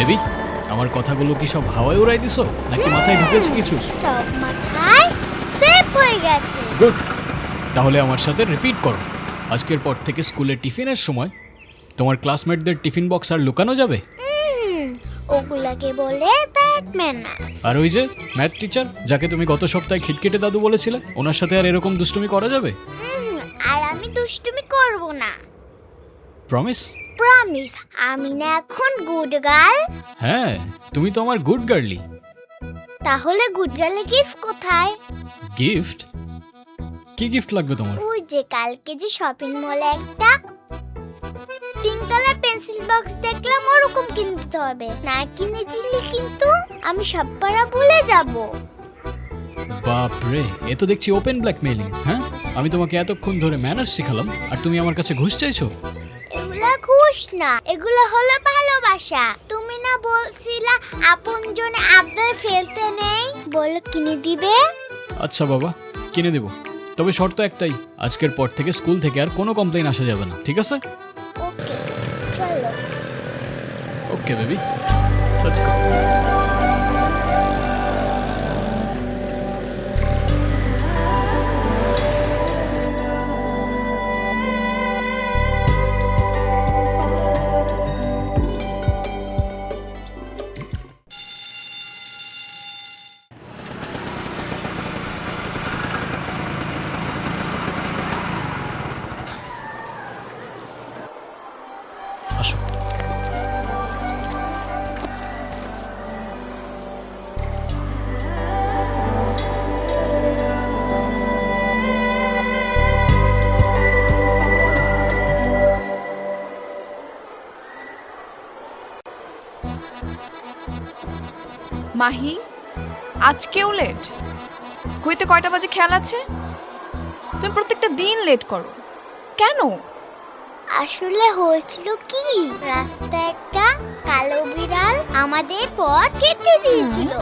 Baby, আমার কথাগুলো কি সব হাওয়ায় উড়াই দিছো নাকি মাথায় ঢুকেছে কিছু? সব মাথায় সেট হয়ে গেছে। গুড, তাহলে আমার সাথে রিপিট করো। আজকের পর থেকে স্কুলে টিফিনের সময় তোমার ক্লাসমেটদের টিফিন বক্স আর লুকানো যাবে। ওগুলাকে বলে ব্যাটম্যান। আর ওই যে ম্যাথ টিচার যাকে তুমি গত সপ্তাহে খিটখিটে দাদু বলেছিলে, ওনার সাথে আর এরকম দুষ্টুমি করা যাবে? আর আমি দুষ্টুমি করব না। প্রমিস? প্রমিস। আমি না এখন গুড গার্ল? হ্যাঁ, তুমি তো আমার গুড গার্লি। তাহলে গুড গার্লের গিফট কোথায়? গিফট? কি গিফট লাগবে তোমার? ওই যে কালকে যে শপিং মলে একটা পিঙ্ক কালার পেন্সিল বক্স দেখলাম, ওরকম কিনতে হবে। না কিনে দিলে কিন্তু আমি সব পড়া ভুলে যাব। বাপ রে, এ তো দেখছি ওপেন ব্ল্যাকমেইলিং। হ্যাঁ, আমি তোমাকে এতক্ষণ ধরে ম্যানার্স শিখালাম আর তুমি আমার কাছে ঘুষ চাইছো? এগুলা ঘুষ না, এগুলা হলো ভালোবাসা। তুমি না বলছিলা আপনজনে আবদার ফেলতে নেই, বলে কিনে দিবে। আচ্ছা বাবা, কিনে দেব, তবে শর্ত একটাই, আজকের পর থেকে স্কুল থেকে আর কোনো কমপ্লেইন আসা যাবে না, ঠিক আছে? ওকে, চলো। Okay baby, let's go. আসো। মাহি, আজকেও লেট? ঘুইতে কয়টা বাজে খেয়াল আছে? তুমি প্রত্যেকটা দিন লেট করো কেন? আসলে হয়েছিল কি, রাস্তায় একটা কালো বিড়াল আমাদের পথ কেটে দিয়েছিল।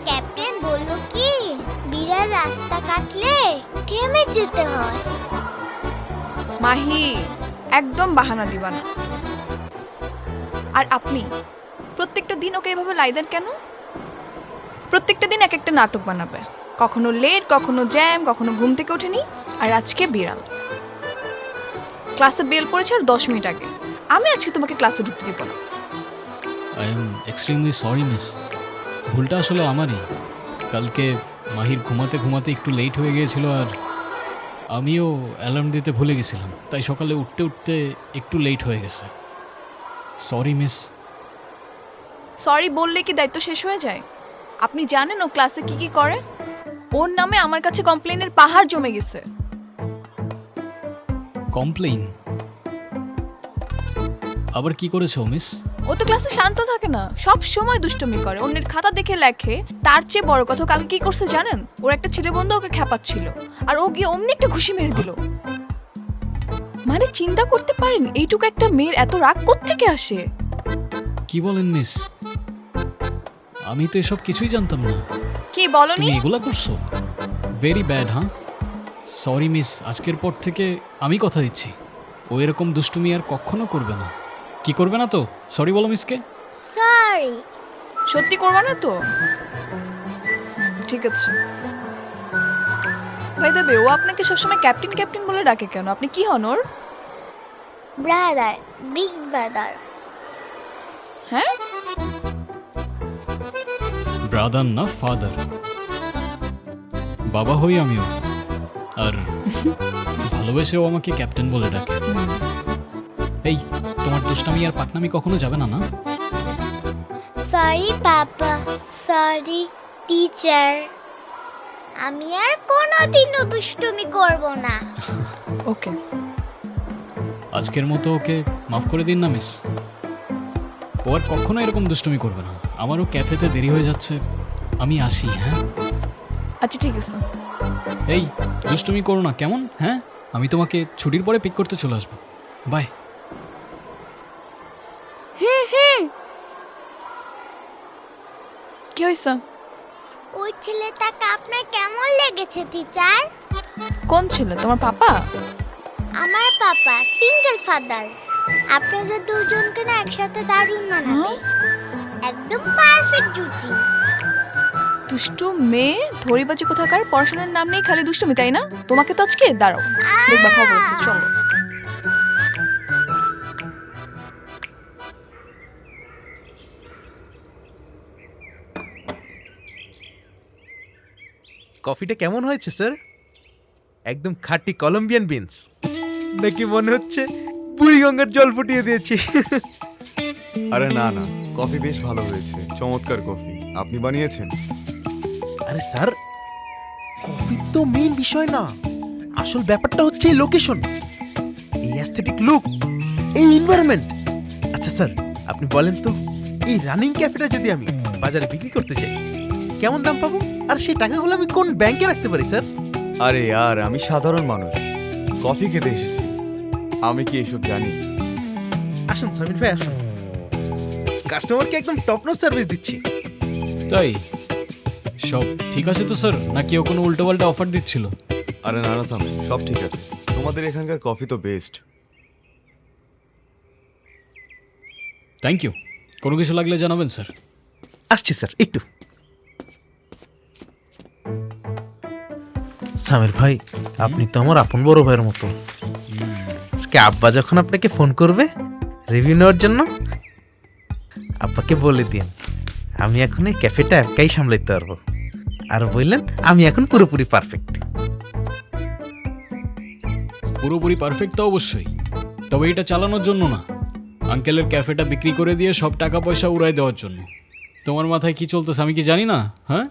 ক্যাপ্টেন বলল কি, বিড়াল রাস্তা কাটলে থেমে যেতে হয়। মাহি, একদম বাহানা দিবা না। আর আপনি প্রত্যেকটা দিন ওকে এভাবে লাই দেন কেন? প্রত্যেকটা দিন এক একটা নাটক বানাবে, কখনো লেট, কখনো জ্যাম, কখনো ঘুম থেকে ওঠেনি, আর আজকে বিড়াল। ক্লাসে বেল পড়েছে আর 10 মিনিট আগে। আমি আজকে তোমাকে ক্লাসে ঢুকতে দিব না। I am extremely sorry miss, ভুলটা আসলে আমারই। কালকে মাহির ঘুমাতে ঘুমাতে একটু লেট হয়ে গিয়েছিল আর আমিও অ্যালার্ম দিতে ভুলে গেছিলাম, তাই সকালে উঠতে উঠতে একটু লেট হয়ে গেছে। Sorry miss. সরি বললে কি দায়িত্ব শেষ হয়ে যায়? আপনি জানেন ও ক্লাসে কি কি করে? ওর নামে আমার কাছে কমপ্লেনের পাহাড় জমে গেছে। কমপ্লেইন? আবার কি করেছো মিস? ও তো ক্লাসে শান্ত থাকে না, সব সময় দুষ্টুমি করে, অন্যের খাতা দেখে লেখে। তার চেয়ে বড় কথা, কালকে কি করছে জানেন? ওর একটা ছেলে বন্ধু ওকে খেপাচ্ছিল, আর ও গিয়ে অমনি একটা ঘুষি মেরে দিল। মানে চিন্তা করতে পারেন, এইটুকু একটা মেয়ের এত রাগ কোত্থেকে আসে? কি বলেন মিস? আমি তো এসব কিছুই জানতাম না। কি বলনি? তুমি এগুলা করছো? Very bad. হ্যাঁ, সরি মিস, আজকের পর থেকে আমি কথা দিচ্ছি ও এরকম দুষ্টুমি আর কখনো করবে না। কি করবে না তো? সরি বলো মিসকে। সরি। সত্যি করবা না তো? ঠিক আছে। ভাই দেবে, ও আপনাকে সবসময় ক্যাপ্টেন ক্যাপ্টেন বলে ডাকে কেন? আপনি কি হন ওর? Brother, big brother. হ্যাঁ, ব্রাদার না ফাদার, বাবা হই আমিও। আর ভালোবেসে ও আমাকে ক্যাপ্টেন বলে ডাকে। এই, তোমার দুষ্টামি আর পাকনামি কখনো যাবে না, না? সরি পাপা, সরি টিচার। আমি আর কোনোদিনও দুষ্টুমি করব না। ওকে। আজকের মতো ওকে মাফ করে দিন না মিস। ও আর কখনো এরকম দুষ্টুমি করবে না। আমারও ক্যাফেতে দেরি হয়ে যাচ্ছে, আমি আসি। হ্যাঁ আচ্ছা ঠিক আছে। এই, দুষ্টুমি করো না কেমন? হ্যাঁ, আমি তোমাকে ছুটির পরে পিক করতে চলে আসবো। বাই। কি হয়েছে? ওই ছেলেটাকে আপনার কেমন লেগেছে টিচার? কোন ছেলে? তোমার পাপা? আমার পাপা সিঙ্গেল ফাদার। আপনাদের দুজনকে না একসাথে দারুণ মানাবে। একদম পারফেক্ট জুটি। দুষ্টু মেয়ে ধরিবাজি কোথাকার, পড়াশোনার নাম নেই, খালি দুষ্টুমি, তাই না? তোমাকে তো আজকে দাঁড়াও দেখবা খবর আছে, চলো। কফিটা কেমন হয়েছে স্যার? একদম খাঁটি কলম্বিয়ান বিনস নাকি মনে হচ্ছে বুড়িগঙ্গার জল ফুটিয়ে দিয়েছি? আরে না না, কফি বেশ ভালো হয়েছে, চমৎকার কফি। আপনি বানিয়েছেন? আরে স্যার, কফি তো মেইন বিষয় না, আসল ব্যাপারটা হচ্ছে এই লোকেশন, এই অ্যাস্থেটিক লুক, এই এনভায়রনমেন্ট। আচ্ছা স্যার, আপনি বলেন তো, এই রানিং ক্যাফেটা যদি আমি বাজারে বিক্রি করতে চাই, কেমন দাম পাবো? আর সেই টাকাগুলো আমি কোন ব্যাংকে রাখতে পারি স্যার? আরে यार, আমি সাধারণ মানুষ, কফি খেতে এসেছি, আমি কি এসব জানি? আসুন সামির ভাই, আসুন, কাস্টমারকে একদম টপ নচ সার্ভিস দিচ্ছি। তাই সব ঠিক আছে তো স্যার, নাকি ও কোনো উল্টোপাল্টা অফার দিচ্ছিল? আরে না না সামি, সব ঠিক আছে। তোমাদের এখানকার কফি তো বেস্ট। Thank you. কোনো কিছু লাগলে জানাবেন স্যার। আসছি স্যার, একটু। সামির ভাই, আপনি তো আমার আপন বড় ভাইয়ের মতো। আজকে আব্বা যখন আপনাকে ফোন করবে রিভিউ নেওয়ার জন্য, আব্বাকে বলে দিন আমি এখন এই ক্যাফেটা একাই সামলাইতে পারবো, আর বললেন আমি এখন পুরোপুরি পারফেক্ট। পুরোপুরি পারফেক্ট তো অবশ্যই, তবে এটা চালানোর জন্য না, আঙ্কেলের ক্যাফেটা বিক্রি করে দিয়ে সব টাকা পয়সা উড়াই দেওয়ার জন্য। তোমার মাথায় কি চলতেছে আমি কি জানি না? হ্যাঁ,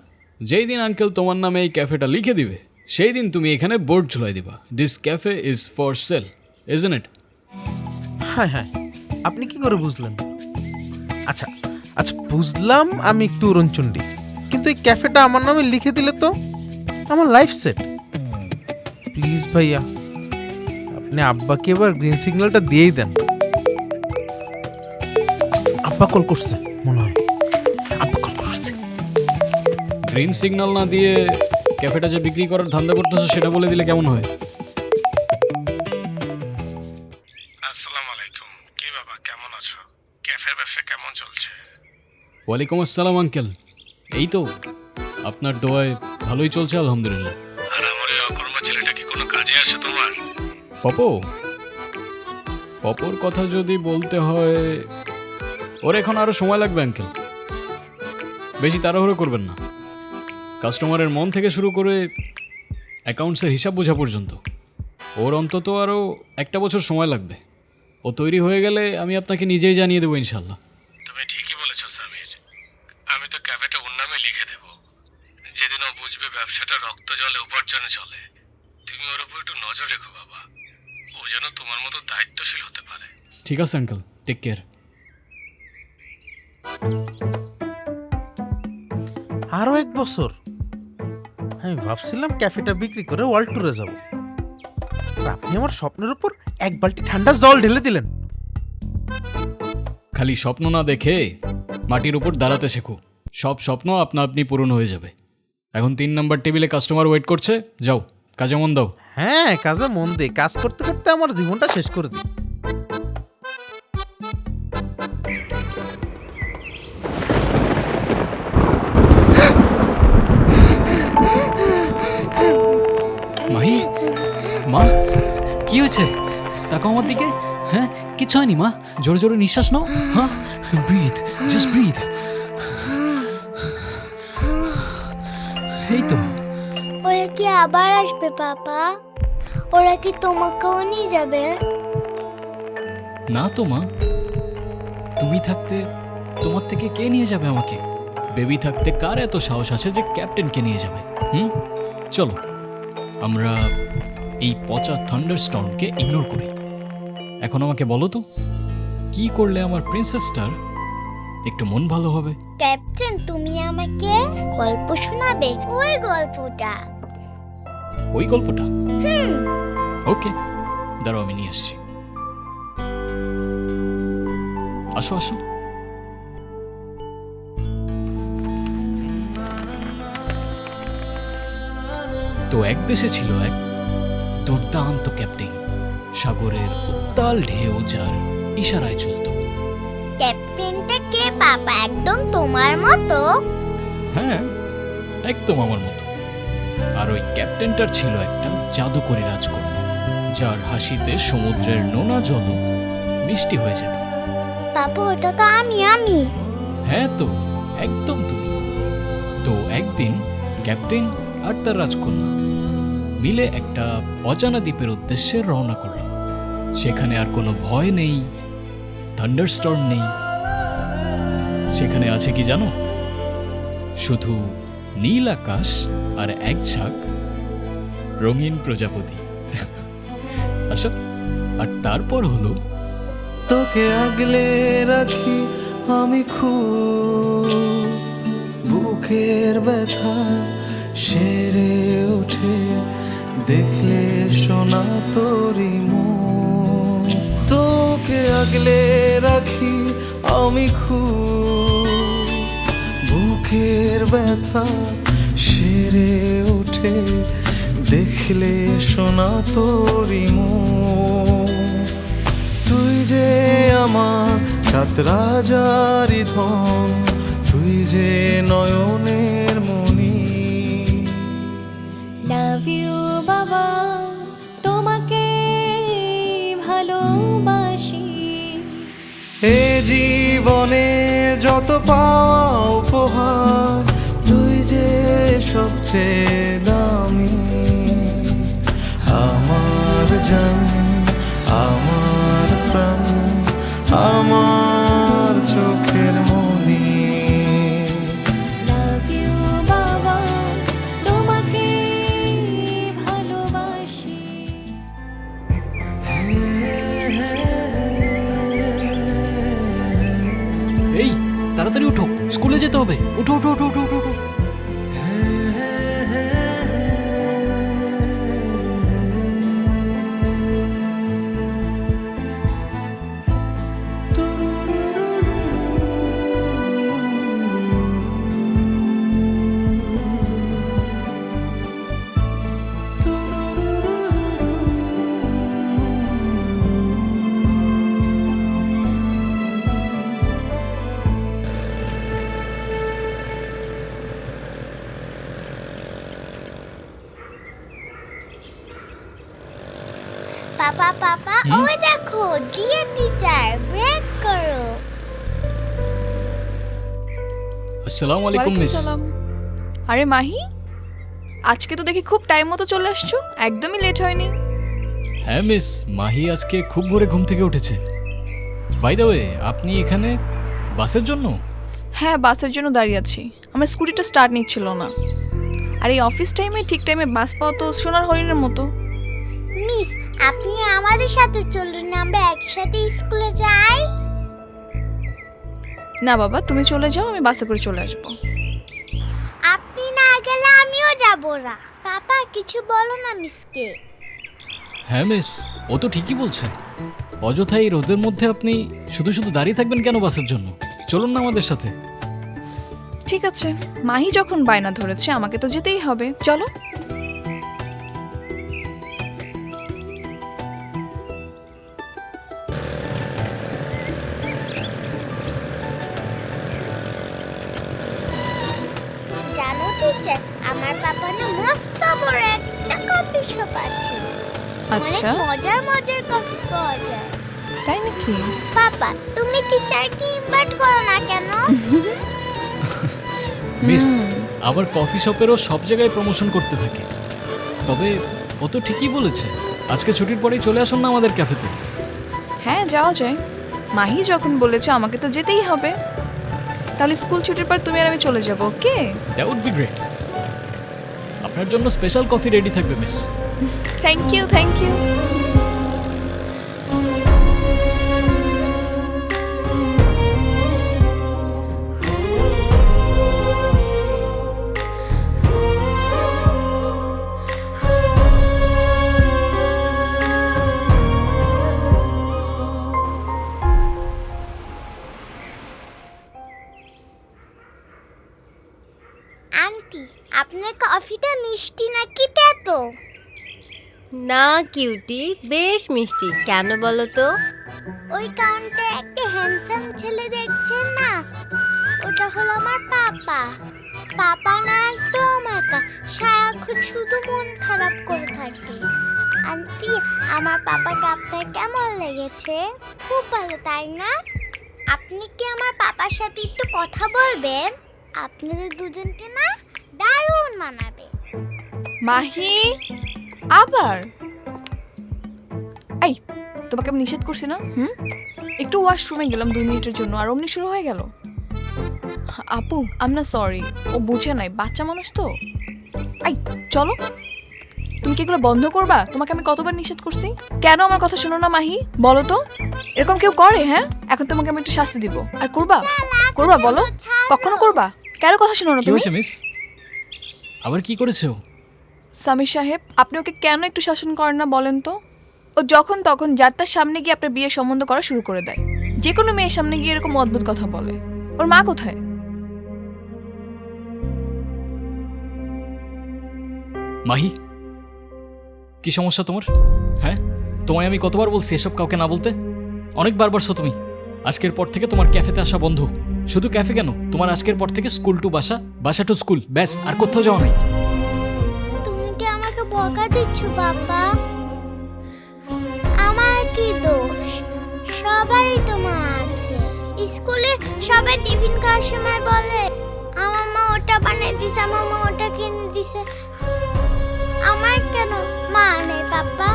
যেই দিন আঙ্কেল তোমার নামে এই ক্যাফেটা লিখে দিবে, সেই দিন তুমি এখানে বোর্ড ঝুলাই দিবা, this cafe is for sale, isn't it? হ্যাঁ হ্যাঁ, আপনি কি করে বুঝলেন? আচ্ছা আচ্ছা, বুঝলাম আমি একটু উড়নচণ্ডী, কিন্তু এই ক্যাফেটা আমার নামে লিখে দিলে তো আমার লাইফ সেট। প্লিজ ভাইয়া, আপনি আব্বাকে এবার গ্রিন সিগন্যালটা দিয়েই দেন। আব্বা কল করছে মনে হয়, আব্বা কল করছে। গ্রিন সিগন্যাল না দিয়ে ক্যাফেটা যে বিক্রি করার ধান্দা করতেছো সেটা বলে দিলে কেমন হয়? আসসালামু আলাইকুম। কি বাবা, কেমন আছো? ক্যাফের ব্যবসা কেমন চলছে? ওয়ালাইকুম আসসালাম আঙ্কেল, এই তো আপনার দোয়ায় ভালোই চলছে আলহামদুলিল্লাহ। আর আমার এই অকর্মা ছেলেটা কি কোনো কাজে আসে তোমার? পপো, পপোর কথা যদি বলতে হয়, ওর এখন আরো সময় লাগবে আঙ্কেল, বেশি তাড়াহুড়ো করবেন না। কাস্টমারের মন থেকে শুরু করে অ্যাকাউন্টসের হিসাব বোঝা পর্যন্ত ওর অন্তত আরও 1 বছর সময় লাগবে। ও তৈরি হয়ে গেলে আমি আপনাকে নিজেই জানিয়ে দেবো ইনশাল্লাহ। তুমি ঠিকই বলেছো সামির, আমি তো ক্যাফেটা ওর নামে লিখে দেব। যেদিন ও বুঝবে ব্যবসাটা রক্ত জলে উপার্জনে চলে, তুমি ওর উপর একটু নজর রেখো বাবা, ও যেন তোমার মতো দায়িত্বশীল হতে পারে। ঠিক আছে আঙ্কেল, টেক কেয়ার। আরো 1 বছর? আমি ভাবছিলাম ক্যাফেটা বিক্রি করে ওয়ার্ল্ড ট্যুরে যাব, আর আপনি আমার স্বপ্নের উপর 1 বালতি ঠান্ডা জল ঢেলে দিলেন। খালি স্বপ্ন না দেখে মাটির উপর দাঁড়াতে শেখো, সব স্বপ্ন আপনা আপনি পূরণ হয়ে যাবে। এখন 3 নম্বর টেবিলে কাস্টমার ওয়েট করছে, যাও কাজে মন দাও। হ্যাঁ, কাজে মন দে, কাজ করতে করতে আমার জীবনটা শেষ করে দিই। মাহি, মা কি হয়েছে? তাকাও আমার দিকে। হ্যাঁ, কিচ্ছু হয়নি মা, জোরে জোরে নিঃশ্বাস নাও। হ্যাঁ, ব্রিথ, জাস্ট ব্রিথ। এই তো। ওরা কি আবার আসবে পাপা? ওরা কি তোমাকেও নিয়ে যাবে? না তো মা, তুমি থাকতে তোমার থেকে কে নিয়ে যাবে আমাকে? বেবি থাকতে কার এত সাহস আছে যে ক্যাপ্টেনকে নিয়ে যাবে? চলো আমরা এই পচা থান্ডারস্টর্মকে ইগনোর করি। এখন আমাকে বলো তো, কি করলে আমার প্রিন্সেসটার একটু মন ভালো হবে? ক্যাপ্টেন, তুমি আমাকে গল্প শোনাবে, ওই গল্পটা। ওই গল্পটা? ওকে, দাঁড়াও আমি নিয়ে আসছি। আসো আসো। তো এক দেশে ছিল এক দুর্দান্ত ক্যাপ্টেন, সাগরের উত্তাল ঢেউ যার ইশারায় চলতো। ক্যাপ্টেনটা কে পাপা, একদম তোমার মতো? হ্যাঁ, একদম আমার মতো। আর ওই ক্যাপ্টেনটার ছিল একটা জাদুকরী রাজকন্যা, যার হাসিতে সমুদ্রের নোনা জলও মিষ্টি হয়ে যেত। পাপা ওটা তো আমি। হ্যাঁ তো, একদম তুমি। তো একদিন ক্যাপ্টেন আর তার রাজকন্যা মিলে একটা অজানা দ্বীপের উদ্দেশ্যে রওনা করল। সেখানে আর কোনো ভয় নেই, থান্ডারস্টর্ম নেই। সেখানে আছে কি জানো? শুধু নীল আকাশ আর এক ঝাঁক রঙিন প্রজাপতি। আচ্ছা, আর তারপর হলো তোকে আগলে রাখি আমি খুব, বুকের ব্যথা সেরে ওঠে দেখলে সোনা তোরি মুখ। তোকে আগলে রাখি আমি খুব, বুকের ব্যথা সেরে ওঠে দেখলে সোনা তোরি মুখ। তুই যে আমার সাত রাজারি ধন, তুই যে নয়নের মণি। লাভ ইউ বাবা, তোমাকে ভালোবাসি। এ জীবনে যত পাওয়া উপহার, তুই যে সবচেয়ে দামি। আমার জান, আমার প্রাণ, আমার চোখের মনি। লাভ ইউ বাবা, তোমাকে ভালোবাসি। এই তাড়াতাড়ি উঠো, স্কুলে যেতে হবে। উঠো উঠো উঠো উঠো উঠো উঠো। পাপা পাপা ওই দেখো ডিয়ার টিচার, ব্রেক করো। আসসালামু আলাইকুম ওয়ালাইকুম মিস। সালাম। আরে মাহি, আজকে তো দেখি খুব টাইম মতো চলে আসছো, একদমই লেট হয়নি। হ্যাঁ মিস, মাহি আজকে খুব ভোরে ঘুম থেকে উঠেছে। বাই দ্য ওয়ে, আপনি এখানে বাসের জন্য? হ্যাঁ, বাসের জন্য দাঁড়িয়ে আছি। আমার স্কুটিটা স্টার্ট নিচ্ছিল না। আর এই অফিস টাইমে ঠিক টাইমে বাস পাওয়া তো সোনার হরিণের মতো। মিস, আপনি আমাদের সাথে চলুন, আমরা একসাথে স্কুলে যাই। না বাবা, তুমি চলে যাও, আমি বাসে করে চলে আসবো। আপনি না গেলে আমিও যাব না। পাপা কিছু বলো না মিসকে। হ্যাঁ মিস, ও তো ঠিকই বলছে। অযথা এই রোদের মধ্যে আপনি শুধু শুধু দাঁড়িয়ে থাকবেন কেন বাসের জন্য? চলুন না আমাদের সাথে। ঠিক আছে, মাহি যখন বায়না ধরেছে আমাকে তো যেতেই হবে, চলো। জানো টিচার, আমার পাপা না মস্ত বড় একটা কফি শপ আছে। আচ্ছা, অনেক মজার মজার কফি পাওয়া যায়। তাই নাকি? পাপা তুমি টিচারকে ইনভাইট করো না কেন? মিস, আবার কফি শপেরও সব জায়গায় প্রমোশন করতে থাকে। তবে ও তো ঠিকই বলেছে, আজকে ছুটির পরেই চলে আসুন না আমাদের ক্যাফেতে। হ্যাঁ, যাওয়া যায়। মাহি যখন বলেছে আমাকে তো যেতেই হবে, তাহলে স্কুল ছুটির পর তুমি আর আমি চলে যাবো। Okay, that would be great. আপনার জন্য স্পেশাল কফি রেডি থাকবে miss. Thank you, thank you. Aunty, আপনার কফিটা মিষ্টি নাকি তেতো? না কিউটি, বেশ মিষ্টি। কেন বলো তো? ওই কাউন্টে একটা হ্যান্ডসাম ছেলে দেখছেন না, ওটা হলো আমার পাপা। পাপা না একদম একা, সারাক্ষণ শুধু মন খারাপ করে থাকে। আন্টি, আমার পাপাকে আপনার কেমন লেগেছে? খুব ভালো, তাই না? আপনি কি আমার পাপার সাথে একটু কথা বলবেন? আপনাদের দুজনকে না দারুণ মানাবে। মাহি, আবার? এই, তোমাকে আমি নিষেধ করছি না? একটু ওয়াশরুমে গেলাম 2 মিনিটের জন্য, আর অমনি শুরু হয়ে গেল। আপু, আই এম না সরি, ও বুঝে নাই, বাচ্চা মানুষ তো। এই চলো, তুমি কি এগুলো বন্ধ করবা? তোমাকে আমি কতবার নিষেধ করছি? কেন আমার কথা শোনো না মাহি, বলো তো? এরকম কেউ করে? হ্যাঁ, এখন তোমাকে আমি একটু শাস্তি দিব। আর করবা? করবা বলো? কখনো করবা? কেন কথা শোনো না কি তুমি? হয়েছে মিস? আবার কি করেছো? সামির সাহেব, আপনি ওকে কেন একটু শাসন করেন না বলেন তো? ও যখন তখন যার তার সামনে গিয়ে আপনার বিয়ের সম্বন্ধ করা শুরু করে দেয়। যে কোনো মেয়ের সামনে গিয়ে এরকম অদ্ভুত কথা বলে। ওর মা কোথায়? মাহি, কি সমস্যা তোমার? হ্যাঁ, তোমায় আমি কতবার বলছি এসব কাউকে না বলতে? অনেকবার বলছো তুমি। আজকের পর থেকে তোমার ক্যাফেতে আসা বন্ধ। শুধু ক্যাফে কেন, তোমার আজকের পর থেকে স্কুল টু বাসা, বাসা টু স্কুল, ব্যাস, আর কোথাও যাওয়া নাই। তুমি কি আমাকে বকা দিচ্ছ বাবা? আমার কি দোষ? সবারই তো মা আছে। স্কুলে সবাই টিফিন খাওয়ার সময় বলে আমার মা ওটা বানিয়ে দিছে, আমার মা ওটা কিনে দিছে। আমার কেন মা নেই পাপা?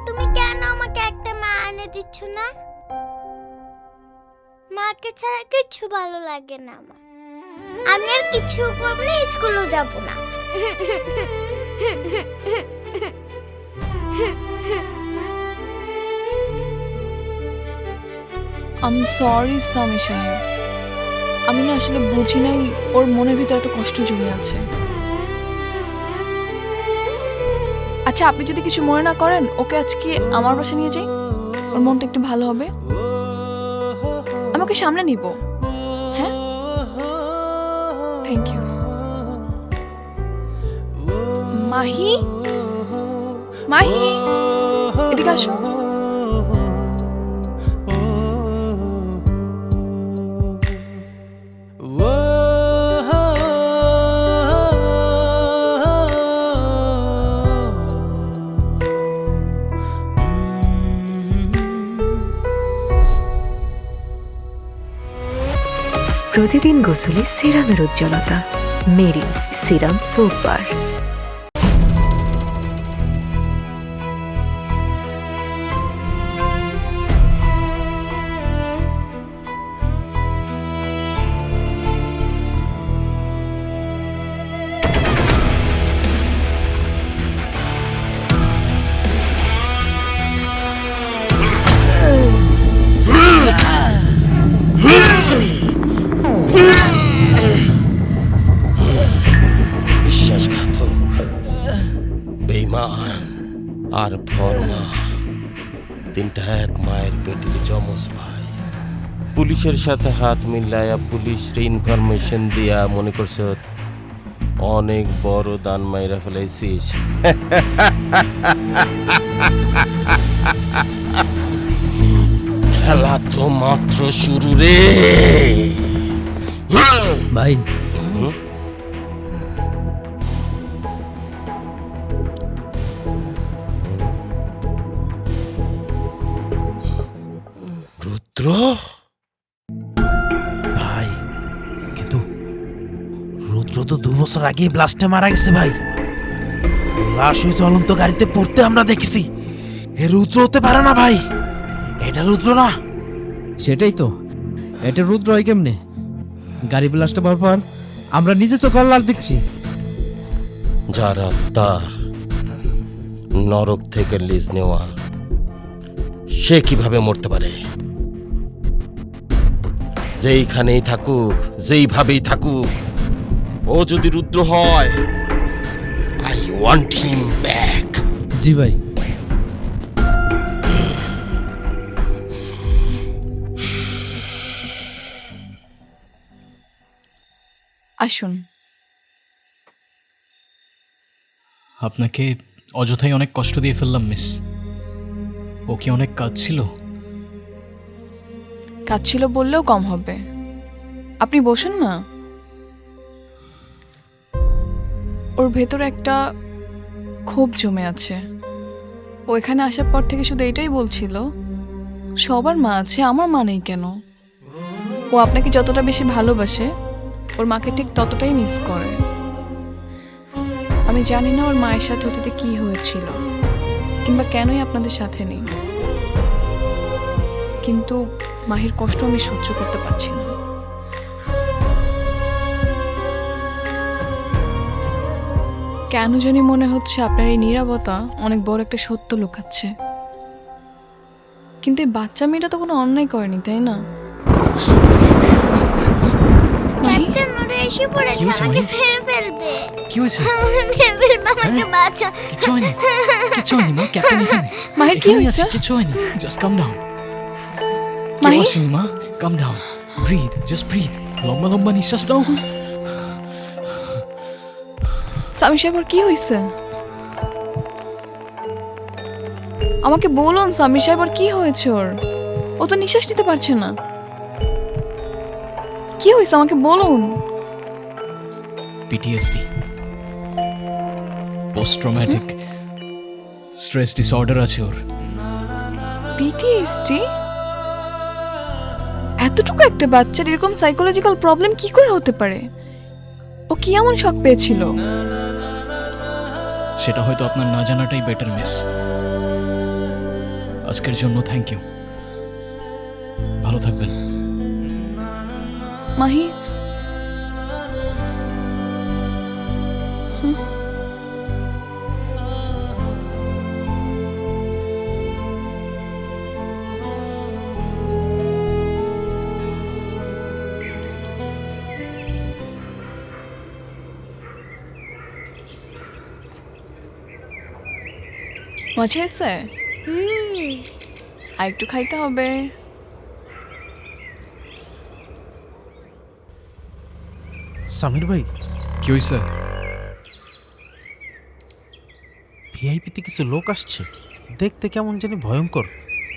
তুমি কেন আমাকে একটা মা এনে দিচ্ছ না? মাকে ছাড়া কিচ্ছু ভালো লাগে না আমার। আমি আর কিছু করবো না, স্কুলও যাব না। আই এম সরি সামির সাহেব, আমি না আসলে বুঝি নাই ওর মনের ভিতরে এত কষ্ট জমে আছে। আচ্ছা, আপনি যদি কিছু মনে না করেন, ওকে আজকে আমার বাসা নিয়ে যাই, ওর মনটা একটু ভালো হবে। আমাকে সামনে নিব, হ্যাঁ? Thank you. মাহি, মাহি, এদিকে আসো। প্রতিদিন গোসলে সিরামের উজ্জ্বলতা, মেরি সিরাম সোপ বার। বিশ্বাসঘাতক, বেঈমান আর ফরমা, তিনটা এক মায়ের পেটের যমজ ভাই। পুলিশের সাথে হাত মিলাইয়া পুলিশের ইনফরমেশন দিয়া মনে করছ অনেক বড় দান মাইরা ফেলাইছিস। খেলা তো মাত্র শুরু রে ভাই। রুদ্র ভাই, কিন্তু রুদ্র তো 2 বছর আগে ব্লাস্টে মারা গেছে ভাই। লাশ ওই জ্বলন্ত গাড়িতে পড়তে আমরা দেখেছি। এ রুদ্র হতে পারে না ভাই, এটা রুদ্র না। সেটাই তো, এটা রুদ্র হয় কেমনে? গাড়ি ব্লাস্ট হওয়ার পর আমরা নিজে চোখে লাশ দেখছি। যারা তার নরক থেকে লিজ নেওয়া, সে কিভাবে মরতে পারে? যেইখানেই থাকুক, যেইভাবেই থাকুক, ও যদি রুদ্র হয়, আই ওয়ান্ট হিম ব্যাক। জি ভাই। আসুন। আপনাকে অযথাই অনেক কষ্ট দিয়ে ফেললাম মিস। ও কি অনেক কাজ ছিল? কাজ ছিল বললেও কম হবে। আপনি বসুন না। ওর ভেতরে একটা ক্ষোভ জমে আছে। ও এখানে আসার পর থেকে শুধু এটাই বলছিল, সবার মা আছে, আমার মা নেই কেন। ও আপনাকে যতটা বেশি ভালোবাসে, ওর মাকে ঠিক ততটাই মিস করে। আমি জানি না ওর মায়ের সাথে অতীতে কি হয়েছিল, কিংবা কেনই আপনাদের সাথে নেই, কিন্তু মাহির কষ্ট আমি সহ্য করতে পারছি না। কেন জানি মনে হচ্ছে আপনার এই নীরবতা অনেক বড় একটা সত্য লুকাচ্ছে। কিন্তু এই বাচ্চা মেয়েটা তো কোনো অন্যায় করেনি, তাই না? ক্যাপ্টেন ওরা এসে পড়েছে, কি হয়েছে, আমাকে মাহি? মেরে ফেলবে। কি হয়েছে? আমাকে মেরে ফেলবে, আমাকে বাঁচা। কিছু হয়নি, কিছু হয়নি মা। ক্যাপ্টেন এখানে। মাহির কি এখানেই হয়েছে? আছে, কিছু হয়নি। Just calm down. মাহি? কেউ আসেনি মা, calm down. Breathe, just breathe. লম্বা লম্বা নিঃশ্বাস নাও। স্বামী সাহেব ওর কি হয়েছে? আমাকে বলুন স্বামী সাহেব ওর কি হয়েছে? ও তো নিঃশ্বাস নিতে পারছে না। কি হয়েছে আমাকে বলুন। PTSD, post traumatic stress disorder আছে ওর। পিটিএসডি? এতটুকু একটা বাচ্চার এরকম সাইকোলজিক্যাল প্রবলেম কি করে হতে পারে? ও কি এমন শক পেয়েছিল? সেটা হয়তো আপনার না জানাটাই বেটার মিস। আজকের জন্য থ্যাংক ইউ। ভালো থাকবেন। মাহি, মজা হয়েছে? আর একটু খাইতে হবে। সামির ভাই, কি হয়েছে? ভিআইপিতে কিছু লোক আসছে, দেখতে কেমন জানি ভয়ঙ্কর।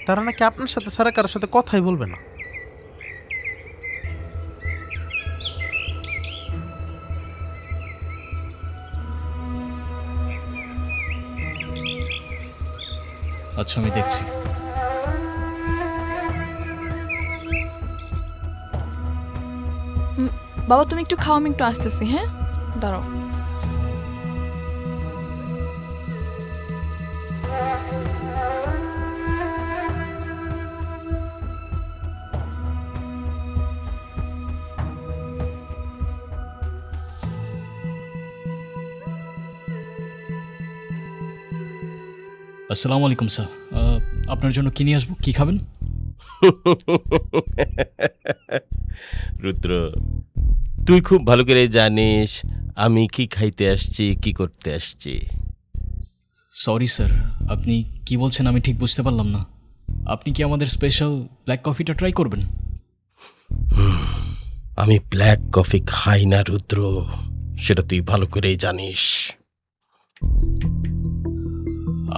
তারা নাকি আপনার সাথে ছাড়া কারোর সাথে কথাই বলবে না। আচ্ছা, আমি দেখছি। বাবা তুমি একটু খাও, আমি একটু আসতেছি। হ্যাঁ, দাঁড়াও। আসসালামু আলাইকুম স্যার। আপনার জন্য কি নিয়ে আসবো? কি খাবেন? রুদ্র, তুই খুব ভালো করে জানিস আমি কি খাইতে আসছি, কি করতে আসছি। সরি স্যার, আপনি কি বলছেন আমি ঠিক বুঝতে পারলাম না। আপনি কি আমাদের স্পেশাল ব্ল্যাক কফিটা ট্রাই করবেন? আমি ব্ল্যাক কফি খাই না রুদ্র, সেটা তুই ভালো করেই জানিস।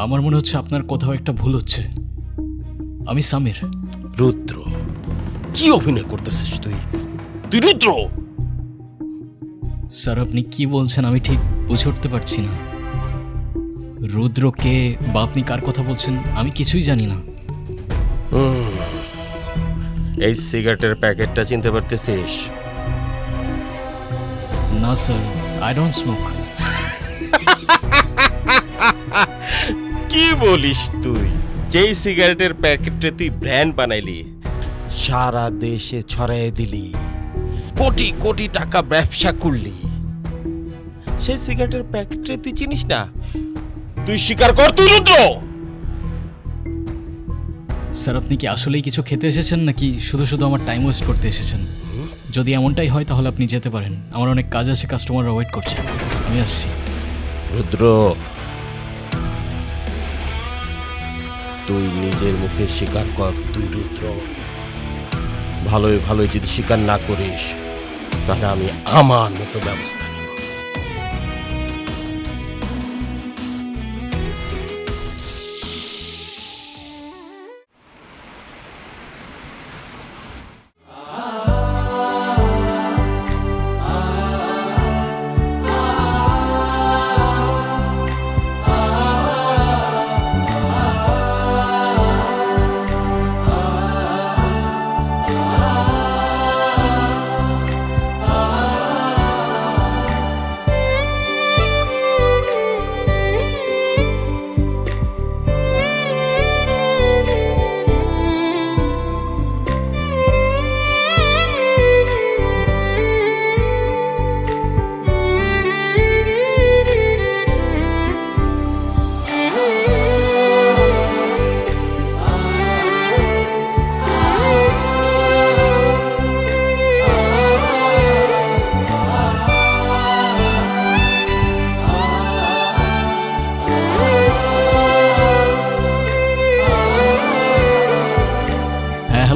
আমার মনে হচ্ছে আপনার কোথাও একটা ভুল হচ্ছে। আমি সামির। রুদ্র, কি অভিনয় করতেছিস তুই? তুই রুদ্র? স্যার আপনি কি বলছেন আমি ঠিক বুঝে উঠতে পারছি না। রুদ্র কে বা আপনি কার কথা বলছেন আমি কিছুই জানি না। এই সিগারেটের প্যাকেটটা চিনতে পারতেছিস? না স্যার, আই ডোন্ট স্মোক। কি বলিস তুই? যেই সিগারেটের প্যাকেটে তুই ব্র্যান্ড বানাইলি, সারা দেশে ছড়াই দিলি, কোটি কোটি টাকা ব্যবসা করলি, সেই সিগারেটের প্যাকেটে তুই চিনিস না? তুই স্বীকার কর, তুই রুদ্র। স্যার আপনি কি আসলেই কিছু খেতে এসেছেন নাকি শুধু শুধু আমার টাইম ওয়েস্ট করতে এসেছেন? যদি এমনটাই হয় তাহলে আপনি যেতে পারেন, আমার অনেক কাজ আছে, কাস্টমাররা ওয়েট করছে, আমি আসছি। রুদ্র, তুই নিজের মুখে স্বীকার কর তুই রুদ্র। ভালোই ভালোই যদি স্বীকার না করিস তাহলে আমি আমার মতো ব্যবস্থা নিব।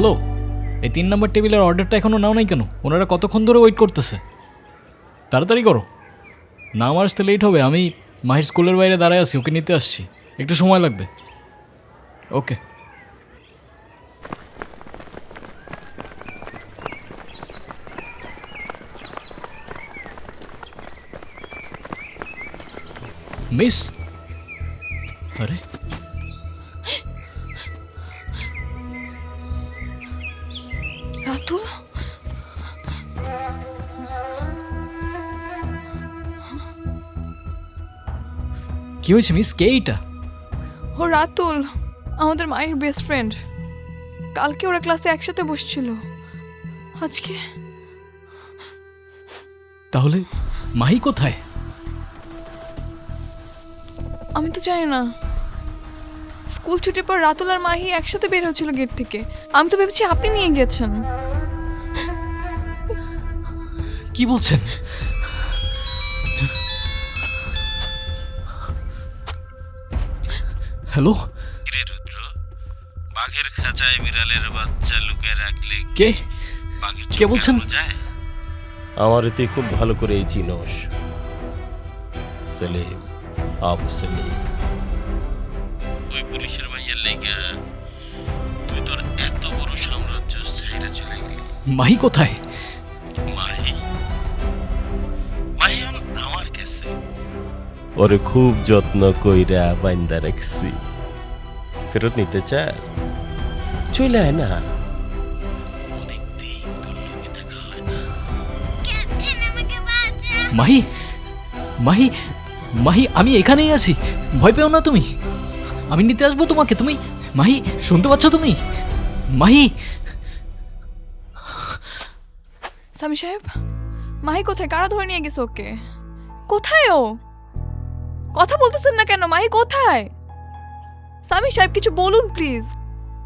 হ্যালো, এই 3 নম্বর টেবিলের অর্ডারটা এখনও নাও নাই কেন? ওনারা কতক্ষণ ধরে ওয়েট করতেছে, তাড়াতাড়ি করো। না আমার আসতে লেট হবে, আমি মাহির স্কুলের বাইরে দাঁড়ায় আছি, ওকে নিতে আসছি, একটু সময় লাগবে। ওকে। মিস, আরে রাতুল, কি হয়েছে মিস? কে এটা? ও রাতুল, আমাদের মায়ের বেস্ট ফ্রেন্ড। কালকে ওরা ক্লাসে একসাথে বসছিল, আজকে। তাহলে মাহি কোথায়? আমি তো জানি না। স্কুল ছুটির পর রাতুল আর মাহি একসাথে বের হচ্ছিল গেট থেকে। আমি তো ভেবেছি আপনি নিয়ে গিয়েছেন। কি বলছেন? হ্যালো, রুদ্র, বাঘের খাঁচায় বিড়ালের বাচ্চা লুকে রাখলে কে বাঘের কে বলছেন? আমার তুই খুব ভালো করে এই চিনস, সেলিম, আবু সেলিম। ওই পুলিশের মাইয়ার লেগা তুই তোর এত বড় সাম্রাজ্য ছাইরা চলে গেলি। মাহি কোথায়? মাহি আমার কাছে। ওরে খুব যত্ন কইরা বাইন্দা রাখছি। ফেরত নিতে চাস? চলে আয় না, অনেকদিন তোর লোকে দেখা হয় না। ক্যাপ্টেন আমাকে বাঁচা। মাহি, মাহি, মাহি, আমি এখানেই আছি, ভয় পেও না তুমি। আমি নিতে আসবো তোমাকে। তুমি মাহি, শুনতে পাচ্ছ তুমি? মাহি। সামি সাহেব, মাহি কোথায়? কারা ধরে নিয়ে গেছে ওকে? কোথায় ও? কথা বলতেছেন না কেন? মাহি কোথায়? সামি সাহেব কিছু বলুন প্লিজ।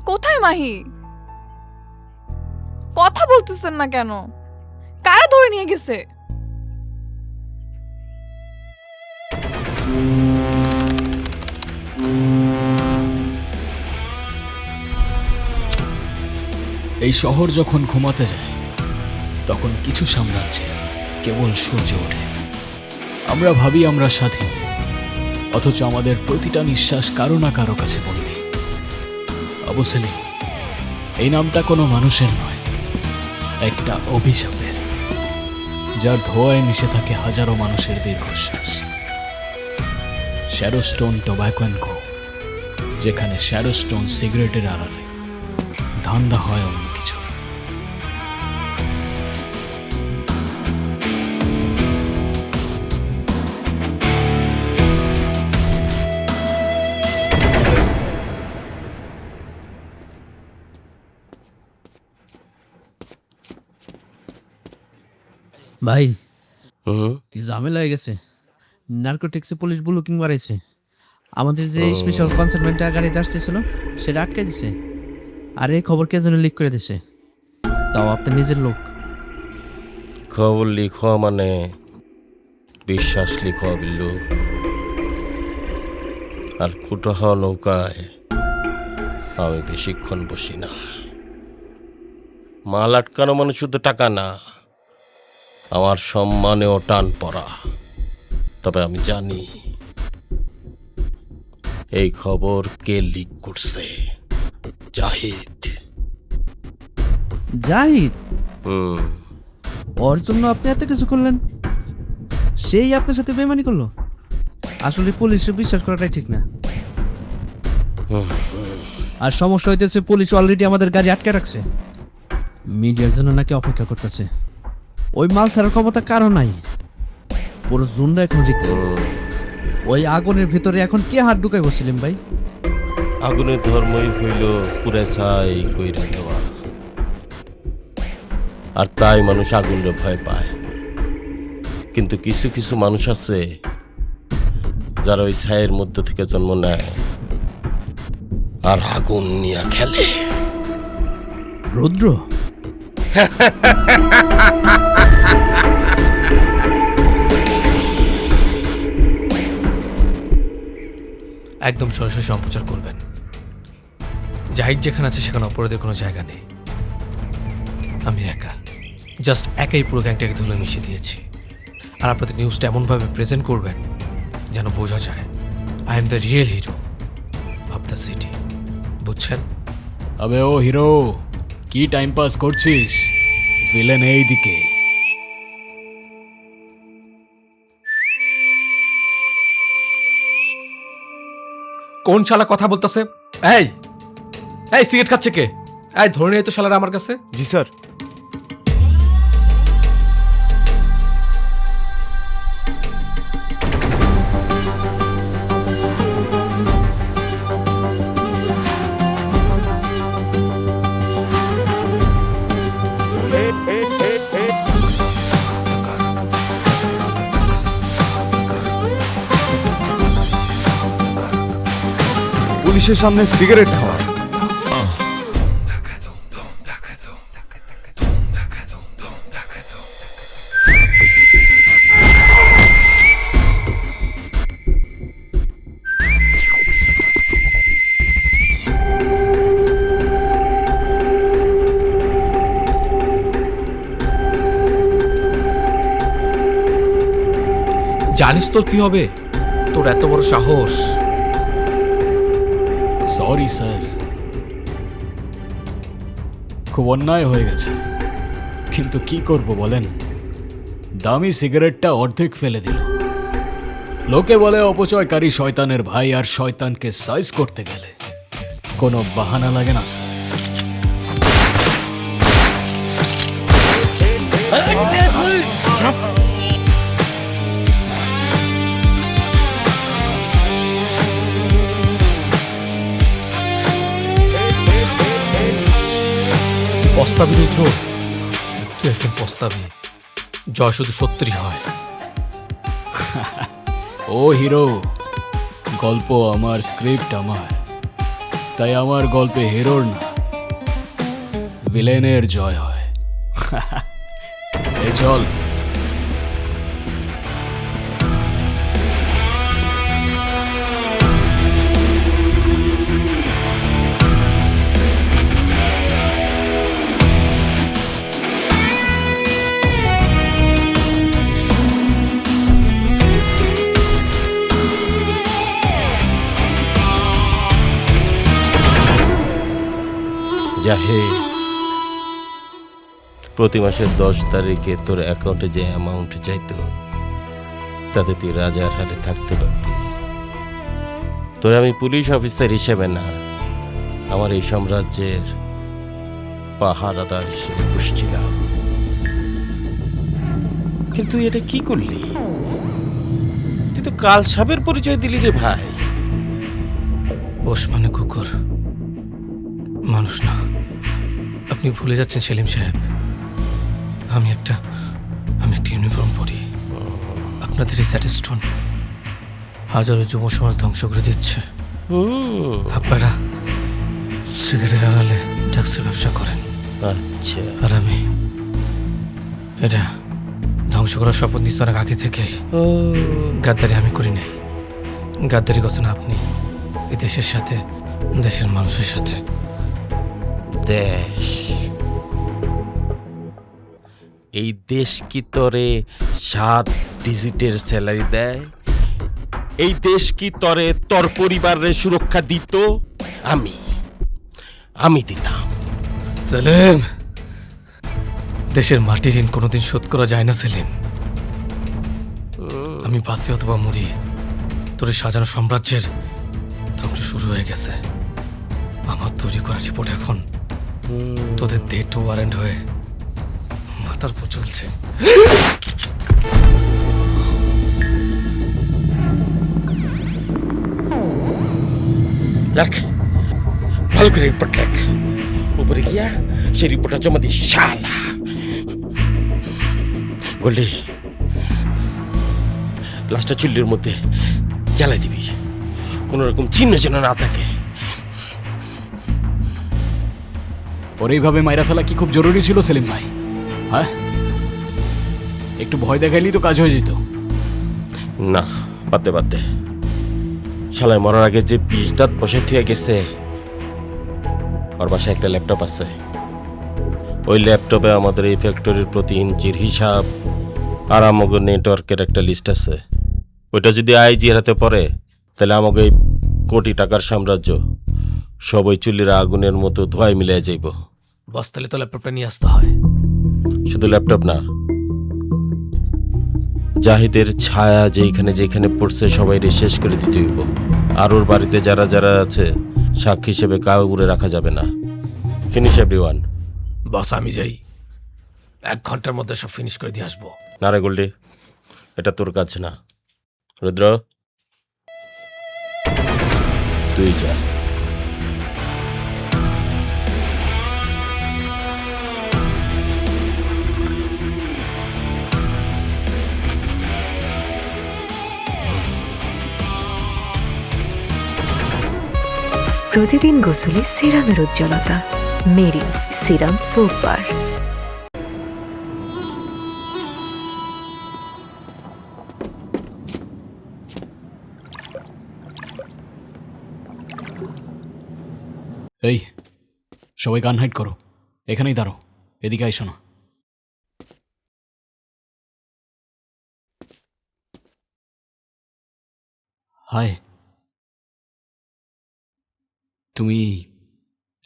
কোথায় মাহি? কথা বলতেছেন না কেন? কারা ধরে নিয়ে গেছে? এই শহর যখন ঘুমাতে যায় তখন কিছু সাম্রাজ্যে কেবল সূর্য ওঠে। আমরা ভাবি আমরা স্বাধীন, অথচ আমাদের প্রতিটা নিঃশ্বাস কারো না কারো কাছে বন্দী। আবু সেলিম, এই নামটা কোনো মানুষের নয়, একটা অভিশাপের, যার ধোঁয়ায় মিশে থাকে হাজারো মানুষের দীর্ঘশ্বাস। শ্যাডো স্টোন টোব্যাকো অ্যান্ড কো, যেখানে শ্যাডো স্টোন সিগারেটের আড়ালে ধান্দা হয় অন্য কিছু। ভাই, হুম, কি ঝামেলা হয়ে গেছে। নার্কোটিক্সে পুলিশ বুলুকিং বাড়াইছে। আমাদের যে স্পেশাল কনসালমেন্টটা গাড়িতে আসতেছিল সেটা আটকে দিছে। আর এই খবর কে যেন লিক করে দিছে, তাও আপনার নিজের লোক। খবর লিক হওয়া মানে বিশ্বাস লিক হওয়া বিল্লু। আর ফুটো হওয়া নৌকায় আমি বেশিক্ষণ বসি না। মাল আটকানো মানে শুধু টাকা না, আমার সম্মানেও টান পড়া। তবে আমি জানি এই খবর কে লিক করছে। জাহিদ। জাহিদ? হুম, ওর জন্য আপনি এত কিছু করলেন? সেই আপনার সাথে বেমানি করলো? আসলে পুলিশে বিশ্বাস করাটাই ঠিক না। আর সমস্যা হইতেছে, পুলিশ অলরেডি আমাদের গাড়ি আটকে রাখছে। মিডিয়ার জন্য নাকি অপেক্ষা করতেছে। ওই মাল ছাড়ার ক্ষমতা কারো নাই। পুরো জুনটা এখন রিকছে। ওই আগুনের ভিতরে এখন কে হাত ঢুকাই বসছিলেন ভাই? আগুনের ধর্মই হইল পুরে ছাই কইরা দেওয়া। আর তাই মানুষ আগুনরে ভয় পায়। কিন্তু কিছু কিছু মানুষ আছে যারা ওই ছায়ের মধ্যে থেকে জন্ম নেয় আর আগুন নিয়ে খেলে। রুদ্র? একদম সরাসরি সম্প্রচার করবেন। জাহিদ যেখানে আছে সেখানে অপরাধের কোনো জায়গা নেই। আমি একা, জাস্ট একাই পুরো গ্যাংটাকে ধুলো মিশিয়ে দিয়েছি। আর আপনাদের নিউজটা এমনভাবে প্রেজেন্ট করবেন যেন বোঝা যায় I am the real hero of the city, বুঝছেন? আবে ও হিরো, কি টাইম পাস করছিস? ভিলেন এইদিকে। কোন শালা কথা বলতেছে? এই এই সিগারেট খাচ্ছে কে? এই ধরে নিয়ে তো শালারা আমার কাছে। জি স্যার। পুলিশের সামনে সিগারেট খাওয়া জানিস তোর কি হবে? তোর এত বড় সাহস! সরি স্যার, খুব অন্যায় হয়ে গেছে, কিন্তু কি করব বলেন? দামি সিগারেটটা অর্ধেক ফেলে দিল। লোকে বলে অপচয়কারী শয়তানের ভাই, আর শয়তানকে সাইজ করতে গেলে কোনো বাহানা লাগে না স্যার। পস্তাবি রুদ্র, তুই একদিন পস্তাবি। জয় শুধু সত্যি হয়। ও হিরো, গল্প আমার, স্ক্রিপ্ট আমার, তাই আমার গল্পে হিরোর না ভিলেনের জয় হয়। এই চল। জাহে, প্রতি মাসের 10 তারিখে তোর অ্যাকাউন্টে যে অ্যামাউন্ট চাইতো তাতে তুই রাজার হালে থাকতে পারতি। তোর আমি পুলিশ অফিসার হিসেবে না, আমার এই সাম্রাজ্যের পাহারাদার হিসেবে বসছিলাম। কিন্তু এটা কি করলি? তুই তো কাল সাবের পরিচয় দিলি রে ভাই। পোষ মানে কুকুর, মানুষ না। আপনি ভুলে যাচ্ছেন সেলিম সাহেব, আমি একটা ইউনিফর্ম পরি। আপনাদের এই স্যাটিস্টোন হাজারো যুব সমাজ ধ্বংস করে দিচ্ছে। আপনারা সিগারেটের আড়ালে ট্যাক্সির ব্যবসা করেন। আচ্ছা, আর আমি এটা ধ্বংস করার শপথ নিচ্ছি অনেক আগে থেকে। গাদ্দারি আমি করি নাই, গাদ্দারি করছেন আপনি এই দেশের সাথে, দেশের মানুষের সাথে। দেশ, এই দেশ কি তোরে 7 ডিজিটের স্যালারি দেয়? এই দেশ কি তোরে তোর পরিবারের সুরক্ষা দিত? আমি দিতাম। সেলিম, দেশের মাটির ঋণ কোনোদিন শোধ করা যায় না সেলিম। আমি বাঁচি অথবা মরি, তোর এই সাজানো সাম্রাজ্যের ধ্বংস শুরু হয়ে গেছে। আমার তৈরি করা রিপোর্ট এখন তোদের ডেট ওয়ারেন্ট হয়ে মাথার উপর চলছে। রাখ, ভালো করে রিপোর্ট রাখ। উপরে গিয়া সে রিপোর্টটা জমা দিস। শালা গলি লাস্টটা চুল্লির মধ্যে জ্বালাই দিবি, কোনো রকম চিহ্ন যেন না থাকে। ওর এইভাবে মাইরা ফেলা কি খুব জরুরি ছিল সেলিম ভাই? হ্যাঁ, একটু ভয় দেখাইলেই তো কাজ হয়ে যেত। না, বাদ দে। শালায় মরার আগে যে 20 দাঁত বসাই থুয়ে গেছে, ওর বাসায় একটা ল্যাপটপ আছে, ওই ল্যাপটপে আমাদের এই ফ্যাক্টরির প্রতি ইঞ্চির হিসাব আর আমাকে নেটওয়ার্কের একটা লিস্ট আছে। ওইটা যদি আইজির হাতে পড়ে তাহলে আমাকে এই কোটি টাকার সাম্রাজ্য সবই চুল্লির আগুনের মতো ধোঁয়ায় মিলিয়ে যাইব। বস তাহলে তো ল্যাপটপটা নিয়ে আসতে হয়। শুধু ল্যাপটপ না, জাহিদের ছায়া যেখানে যেখানে পড়ছে সবাই শেষ করে দিতে হইব। আর ওর বাড়িতে যারা যারা আছে সাক্ষী হিসেবে কাউরে রাখা যাবে না। Finish everyone. বস আমি যাই, 1 ঘন্টার মধ্যে সব ফিনিশ করে দিয়ে আসবো। না রে গোল্ডি, এটা তোর কাজ না। রুদ্র, তুই যা। প্রতিদিন গোসলে সিরামের উজ্জ্বলতা মেরি সিরাম সোপ বার। এই সবাই গান হাইড করো, এখানেই দাঁড়ো, এদিকে আইসো না। হায়, তুমি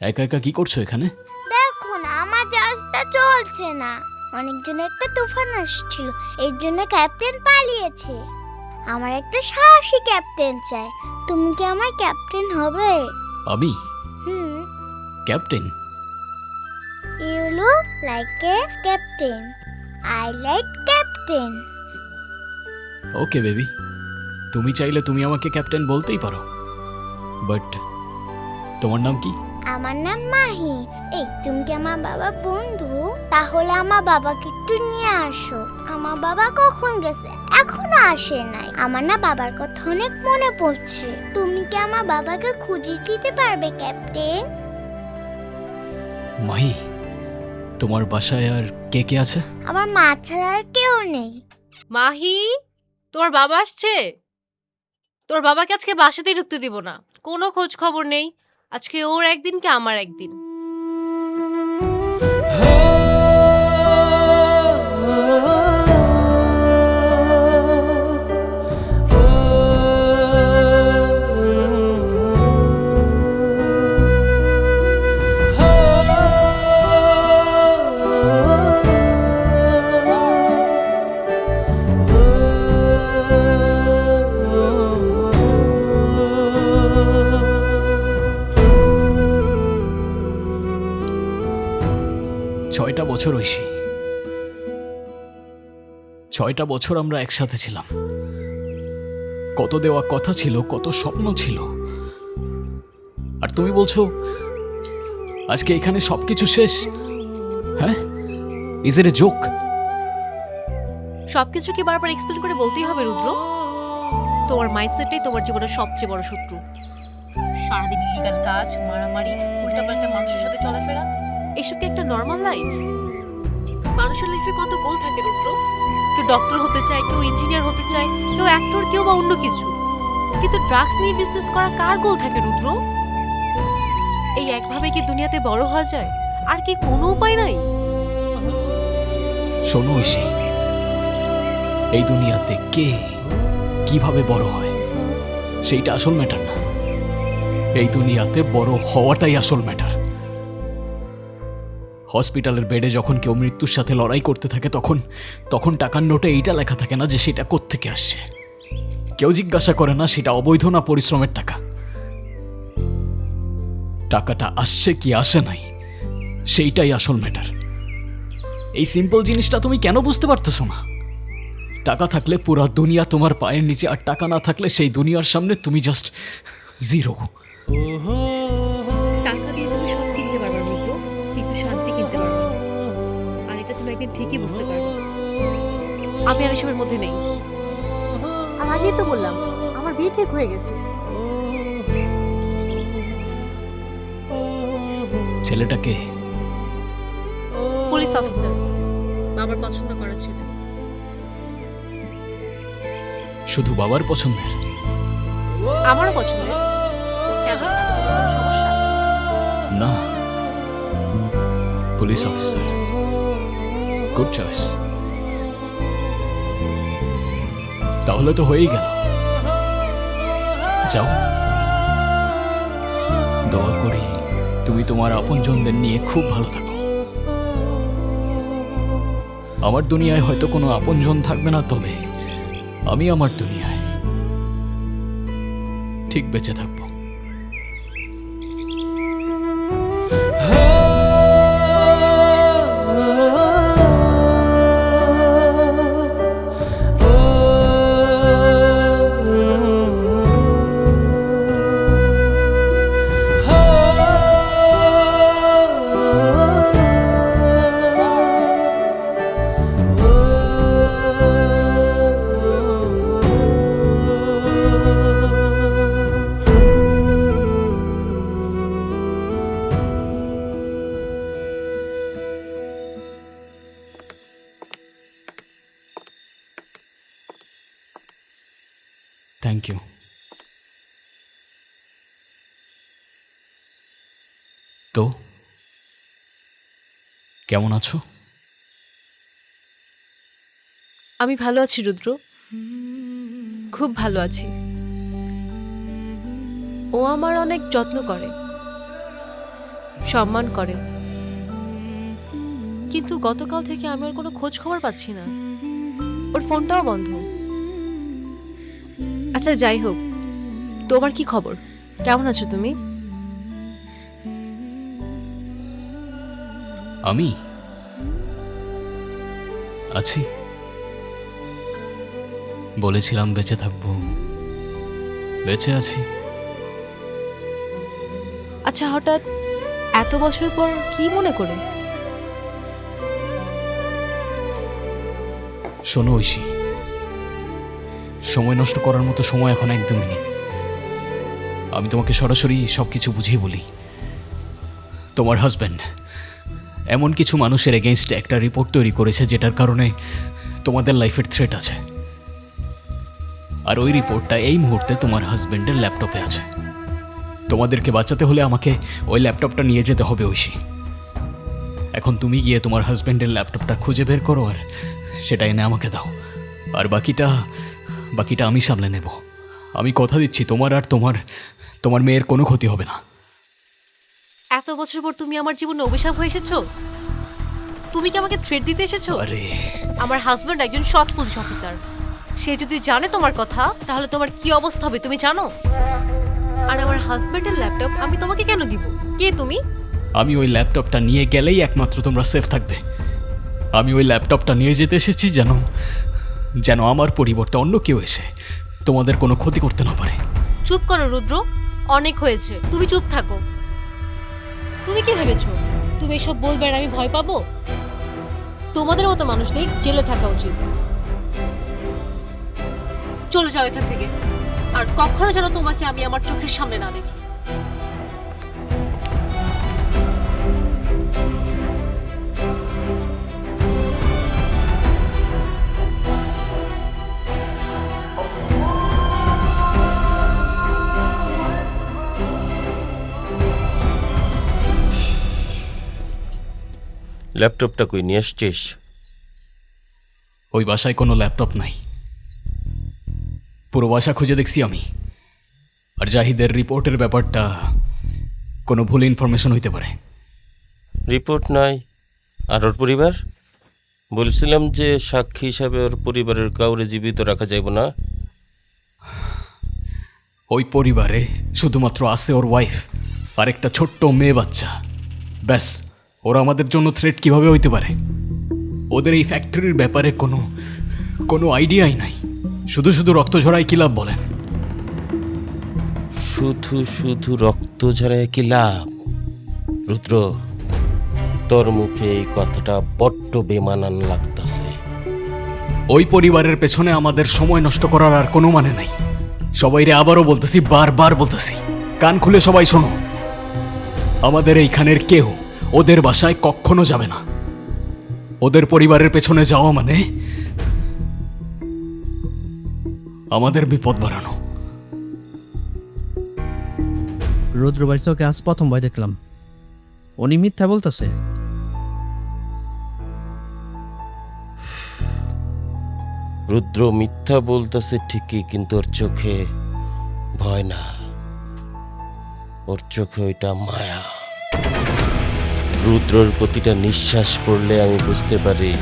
একা একা কি করছো এখানে? দেখুন আমার জাহাজটা চলছে না, অনেকজন একটা তুফান আসছিল, এর জন্য ক্যাপ্টেন পালিয়েছে। আমার একটা সাহসী ক্যাপ্টেন চাই, তুমি কি আমার ক্যাপ্টেন হবে? আমি হুম। Captain? You look like a captain, I like captain. Okay baby, তুমি চাইলে তুমি আমাকে ক্যাপ্টেন বলতেই পারো, বাট তোমার নাম কি? আমার নাম মাহি। এই তুমি কি আমার বাবার বন্ধু? তাহলে আমার বাবাকে একটু নিয়ে আসো। আমার বাবা কখন গেছে? এখনো আসে নাই। আমার না বাবার কথা অনেক মনে পড়ছে। তুমি কি আমার বাবাকে খুঁজে দিতে পারবে ক্যাপ্টেন? মাহি, তোমার বাসায় আর কে কে আছে? আমার মা ছাড়া আর কেউ নেই। মাহি, তোর বাবা আসছে। তোর বাবাকে আজকে বাসাতেই ঢুকতে দিব না, কোনো খোঁজ খবর নেই। আজকে ওর একদিন কি আমার একদিন। ছয়টা বছর হইছি, 6টা বছর আমরা একসাথে ছিলাম। কত দেওয়া কথা ছিল, কত স্বপ্ন ছিল, আর তুমি বলছো আজকে এখানে সবকিছু শেষ? হ্যাঁ, ইজ ইট এ জোক? সবকিছু কি বারবার এক্সপ্লেন করে বলতেই হবে রুদ্র? তোমার মাইন্ডসেটটাই তোমার জীবনের সবচেয়ে বড় শত্রু। সারাদিন ইলিগাল কাজ, মারামারি, উল্টাপাল্টা মানুষের সাথে চলাফেরা, এসব কি একটা নর্মাল লাইফ? মানুষের লাইফে কত গোল থাকে রুদ্র। কেউ ডক্টর হতে চায়, কেউ ইঞ্জিনিয়ার হতে চায়, কেউ অ্যাক্টর, কেউ বা অন্য কিছু। কিন্তু ড্রাগস নিয়ে বিজনেস করা কার গোল থাকে রুদ্র? এই একভাবে কি দুনিয়াতে বড় হওয়া যায়? আর কি কোনো উপায় নাই? শোনো ঐশী, এই দুনিয়াতে কে কিভাবে বড় হয় সেইটা আসল ম্যাটার না, এই দুনিয়াতে বড় হওয়াটাই আসল ম্যাটার। হসপিটালের বেডে যখন কেউ মৃত্যুর সাথে লড়াই করতে থাকে তখন টাকার নোটে এইটা লেখা থাকে না যে সেটা কোত্থেকে আসছে। কেউ জিজ্ঞাসা করে না সেটা অবৈধ না পরিশ্রমের টাকা। টাকাটা আসছে কি আসে নাই সেইটাই আসল ম্যাটার। এই সিম্পল জিনিসটা তুমি কেন বুঝতে পারতেছো না? টাকা থাকলে পুরো দুনিয়া তোমার পায়ের নিচে, আর টাকা না থাকলে সেই দুনিয়ার সামনে তুমি জাস্ট জিরো। টাকা দিয়ে তুমি সব কিনতে পারবে মিত্র, কিন্তু শান্তি কিনতে পারবে না। আর এটা তুমি একদিন ঠিকই বুঝতে পারবে। আমি আর এসবের মধ্যে নেই। আর আগেই তো বললাম আমার বিয়ে ঠিক হয়ে গেছে। ছেলেটাকে পুলিশ অফিসার, বাবার পছন্দ করা ছিল। শুধু বাবার পছন্দের? আমারও পছন্দের। কেন, তাতে কোনো সমস্যা? না, পুলিশ অফিসার। Good choice. তাহলে তো হয়েই গেল। যাও, দোয়া করি তুমি তোমার আপনজনদের নিয়ে খুব ভালো থাকো। আমার দুনিয়ায় হয়তো কোনো আপনজন থাকবে না, তবে আমি আমার দুনিয়ায় ঠিক বেঁচে থাকবো। Thank you. তো কেমন আছো? আমি ভালো আছি রুদ্র, খুব ভালো আছি। ও আমার অনেক যত্ন করে, সম্মান করে, কিন্তু গতকাল থেকে আমি ওর কোনো খোঁজ খবর পাচ্ছি না। ওর ফোনটাও বন্ধ। আচ্ছা যাই হোক, তোমার কি খবর? কেমন আছো তুমি? আমি আছি, বলেছিলাম বেঁচে থাকবো, বেঁচে আছি। আচ্ছা হঠাৎ এত বছর পর কি মনে করে? শোনো ঐশী, সময় নষ্ট করার মতো সময় এখন একদমই নেই। আমি তোমাকে সরাসরি সবকিছু বুঝিয়ে বলি। তোমার হাজব্যান্ড এমন কিছু মানুষের এগেইনস্টে একটা রিপোর্ট তৈরি করেছে যেটার কারণে তোমাদের লাইফের থ্রেট আছে। আর ওই রিপোর্টটা এই মুহূর্তে তোমার হাজব্যান্ডের ল্যাপটপে আছে। তোমাদেরকে বাঁচাতে হলে আমাকে ওই ল্যাপটপটা নিয়ে যেতে হবে ঐশী। এখন তুমি গিয়ে তোমার হাজব্যান্ডের ল্যাপটপটা খুঁজে বের করো আর সেটা এনে আমাকে দাও। আর বাকিটা আমি সামলে নেব। আমি কথা দিচ্ছি তোমার আর তোমার মেয়ের কোনো ক্ষতি হবে না। এত বছর পর তুমি আমার জীবনে অভিশাপ হয়ে এসেছো? তুমি কি আমাকে থ্রেট দিতে এসেছো? আরে আমার হাজব্যান্ড একজন সৎ পুলিশ অফিসার। সে যদি জানে তোমার কথা, তাহলে তোমার কি অবস্থা হবে তুমি জানো? আর আমার হাজব্যান্ডের ল্যাপটপ আমি তোমাকে কেন দিব? কে তুমি? আমি ওই ল্যাপটপটা নিয়ে গেলেই একমাত্র তোমরা সেফ থাকবে। আমি ওই ল্যাপটপটা নিয়ে যেতে এসেছি যেন আমার পরিবর্তে অন্য কেউ এসে তোমাদের কোনো ক্ষতি করতে না পারে। চুপ করো রুদ্র, অনেক হয়েছে, তুমি চুপ থাকো। তুমি কি ভেবেছো তুমি এসব বলবে আর আমি ভয় পাবো? তোমাদের মতো মানুষদের জেলে থাকা উচিত। চলে যাও এখান থেকে, আর কখনো যেন তোমাকে আমি আমার চোখের সামনে না দেখি। ল্যাপটপটা কই নিয়ে আসছিস? ওই বাসায় কোনো ল্যাপটপ নাই। পুরো বাসা খুঁজে দেখছি আমি। আর জাহিদের রিপোর্টের ব্যাপারটা কোনো ভুল ইনফরমেশন হইতে পারে। রিপোর্ট নাই? আর ওর পরিবার? বলছিলাম যে সাক্ষী হিসাবে ওর পরিবারের কাউরে জীবিত রাখা যাইব না। ওই পরিবারে শুধুমাত্র আছে ওর ওয়াইফ আর একটা ছোট্ট মেয়ে বাচ্চা, ব্যাস। ওরা আমাদের জন্য থ্রেট কিভাবে হইতে পারে? ওদের এই ফ্যাক্টরির ব্যাপারে কোনো আইডিয়াই নাই। শুধু শুধু রক্ত ঝরায় কি লাভ বলেন? শুধু রক্ত ঝরায় কি লাভ? রুদ্র, তোর মুখে এই কথাটা বড্ড বেমানান লাগতাছে। ওই পরিবারের পেছনে আমাদের সময় নষ্ট করার আর কোনো মানে নাই। সবাইরে আবারও বলতেছি, বারবার বলতেছি, কান খুলে সবাই শোনো। আমাদের এইখানের কেউ ওদের বাসায় কখনো যাবে না। ওদের পরিবারের পেছনে যাওয়া মানে আমাদের বিপদ বাড়ানো। রুদ্র ভাইকে ওকে আজ প্রথম ভয় দেখলাম। উনি মিথ্যা বলতেছে। রুদ্র মিথ্যা বলতেছে ঠিকই, কিন্তু ওর চোখে ভয় না, ওর চোখে ওইটা মায়া। রুদ্রর প্রতিটা নিঃশ্বাস পড়লে আমি বুঝতে পারি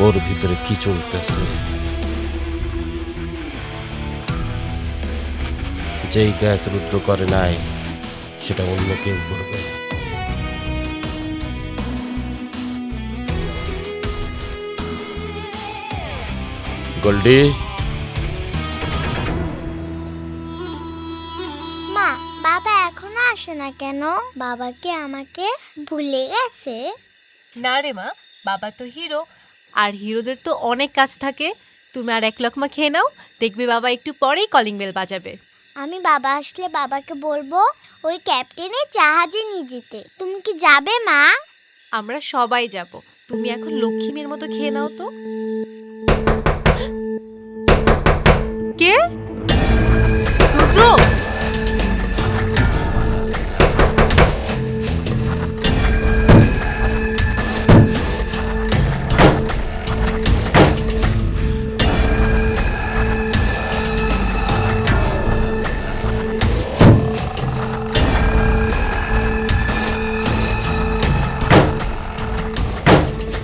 ওর ভিতরে কি চলতেছে। যেই কাজ রুদ্র করে নাই সেটা অন্য কেউ করবে। গোল্ডি, মা, বাবা এখনো আসে না কেন? বাবা কি আমাকে ভুলে গেছে? না রে মা, বাবা তো হিরো, আর হিরোদের তো অনেক কাজ থাকে। তুমি আর এক লকমা খেয়ে নাও, দেখবে বাবা একটু পরেই কলিং বেল বাজাবে। আমি বাবা আসলে বাবাকে বলবো ওই ক্যাপ্টেনের জাহাজে নিয়ে যেতে। তুমি কি যাবে মা? আমরা সবাই যাব, তুমি এখন লক্ষ্মীমের মতো খেয়ে নাও তো। কে? রুদ্র!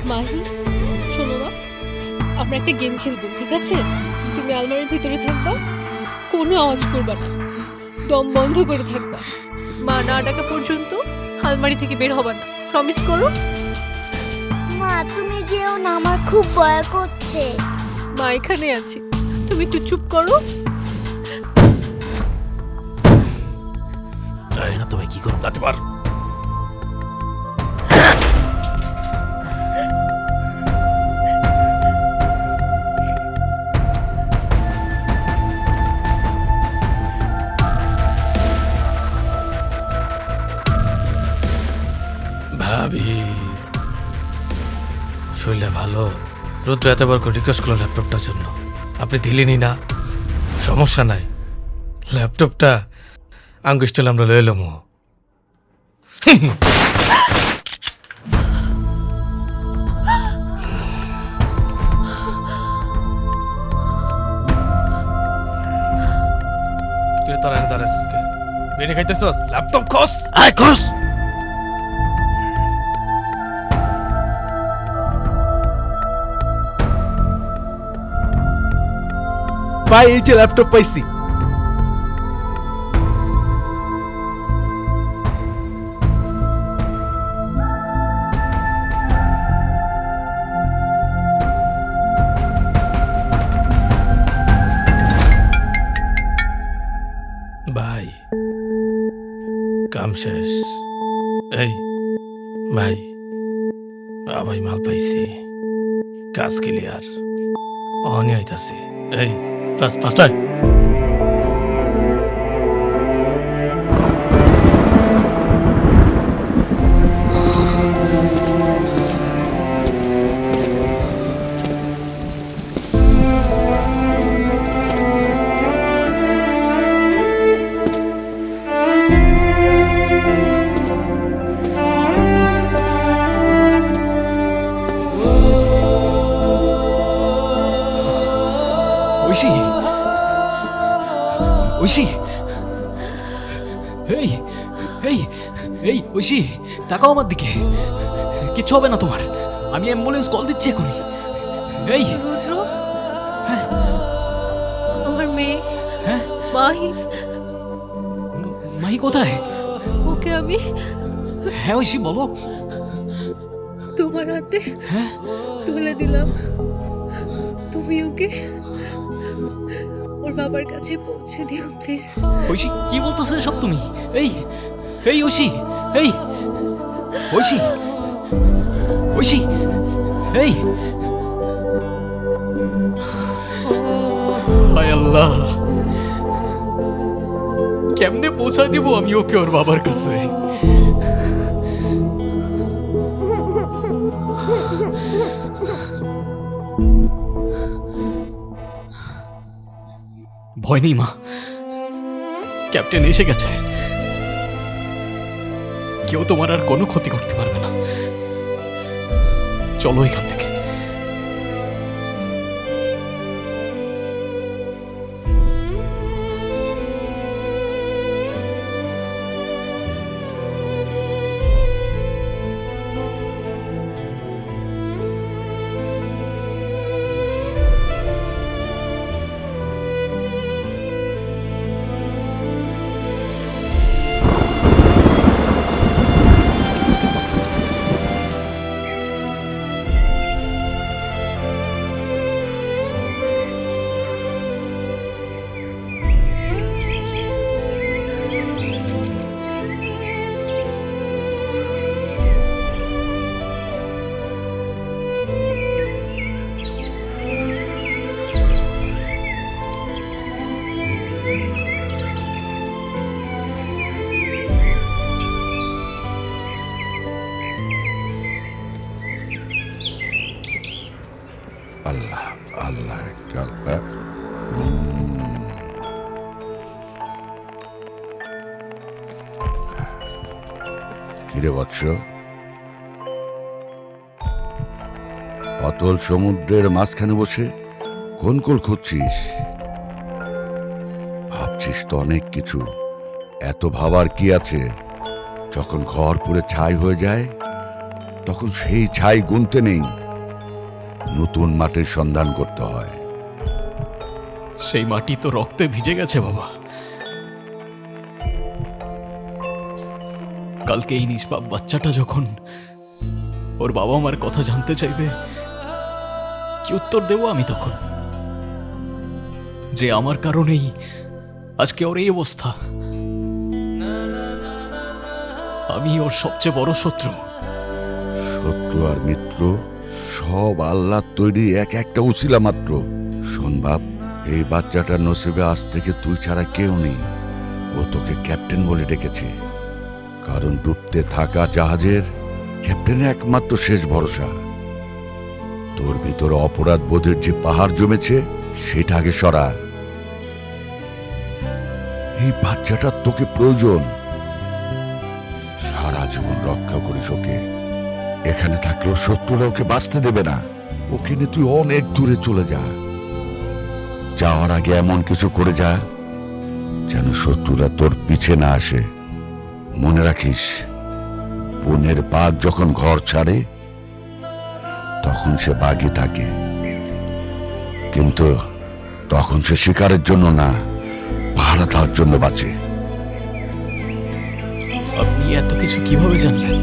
মাহি, শোনো মা, আমরা একটা গেম খেলবো, ঠিক আছে? তুমি আলমারির ভিতরে থাকবা, কোনো আওয়াজ করবা না, দম বন্ধ করে থাকবা। মা না ডাকা পর্যন্ত আলমারি থেকে বের হবা না, প্রমিস করো। মা, তুমি যেও না, আমার খুব ভয় করছে। মা এখানে আছি, তুমি একটু চুপ করো। জানি না তুমি কি করবো তোমার। ভাবি, শরীরটা ভালো? রুদ্র এতবার করে রিকোয়েস্ট করলো ল্যাপটপটার জন্য, আপনি দিলেনই না। সমস্যা নাই, ল্যাপটপটা আঙ্গুষ্টাল আমরা লয়ে এলাম। তোরা এনে দাঁড়াইছিস কে? বেনে খাইতেছস? ল্যাপটপ খস। আয় খরচ। ভাই, এই যে ল্যাপটপ পাইছি। ভাই, কাম শেষ। এই ভাই, ভাই মাল পাইছি, কাজ ক্লিয়ার, অহনি আইতাছে। এই ফার্স্ট আয়। ঐশী, ঐশী, এই এই এই ঐশী, তাকাও আমার দিকে। কিচ্ছু হবে না তোমার, আমি অ্যাম্বুলেন্স কল দিচ্ছি এখনই। এই রুদ্র, আমার মেয়ে। হ্যাঁ, মাহি, মাহি কোথায়? ওকে আমি হ্যাঁ ঐশী, বলো। তোমার হাতে হ্যাঁ, তুলে দিলাম, তুমি ওকে ওর বাবার কাছে পৌঁছে দিও প্লিজ। ঐশী, কি বলতেছো সব তুমি? এই এই ঐশী, এই ঐশী, ঐশী, এই হায় আল্লাহ, কেমনে পৌঁছায় দিব আমি ওকে ওর বাবার কাছে? ভয় নেই মা, ক্যাপ্টেন এসে গেছে, কেউ তোমার আর কোনো ক্ষতি করতে পারবে না। চলো এখান থেকে। কিরে বৎস, অতল সমুদ্রের মাঝখানে বসে কোন কোল খুঁজছিস? ভাবছিস তো অনেক কিছু। এত ভাবার কি আছে? যখন ঘর পুরে ছাই হয়ে যায় তখন সেই ছাই গুনতে নেই, নতুন মাটির সন্ধান করতে হয়। সেই মাটি তো রক্তে ভিজে গেছে বাবা। কালকে এই নিষ্পাপ বাচ্চাটা যখন ওর বাবা মার কথা জানতে চাইবে, কি উত্তর দেব আমি তখন? যে আমার কারণেই আজকে ওর এই অবস্থা। আমি ওর সবচেয়ে বড় শত্রু। শত্রু আর মিত্র সব আল্লাহর তৈরি এক একটা উসিলা মাত্র। শোন বাপ, এই বাচ্চাটার নসিবে আজ থেকে তুই ছাড়া কেউ নেই। ও তোকে ক্যাপ্টেন বলে ডেকেছে, কারণ ডুবতে থাকা জাহাজের ক্যাপ্টেন একমাত্র শেষ ভরসা। তোর ভিতরে অপরাধ বোধের যে পাহাড় জমেছে সেটা আগে সরা। এই বাচ্চাটার তোকে প্রয়োজন। সারা জীবন রক্ষা করিস ওকে। এখানে থাকলেও শত্রুরা ওকে বাঁচতে দেবে না। ওকে নিয়ে তুই অনেক দূরে চলে যা। যাওয়ার আগে এমন কিছু করে যা যেন শত্রুরা তোর পিছে না আসে। মনে রাখিস, বনের বাঘ যখন ঘর ছাড়ে তখন সে বাঘই থাকে, কিন্তু তখন সে শিকারের জন্য না, পাহারা দেওয়ার জন্য বাঁচে। আপনি এত কিছু কিভাবে জানলেন?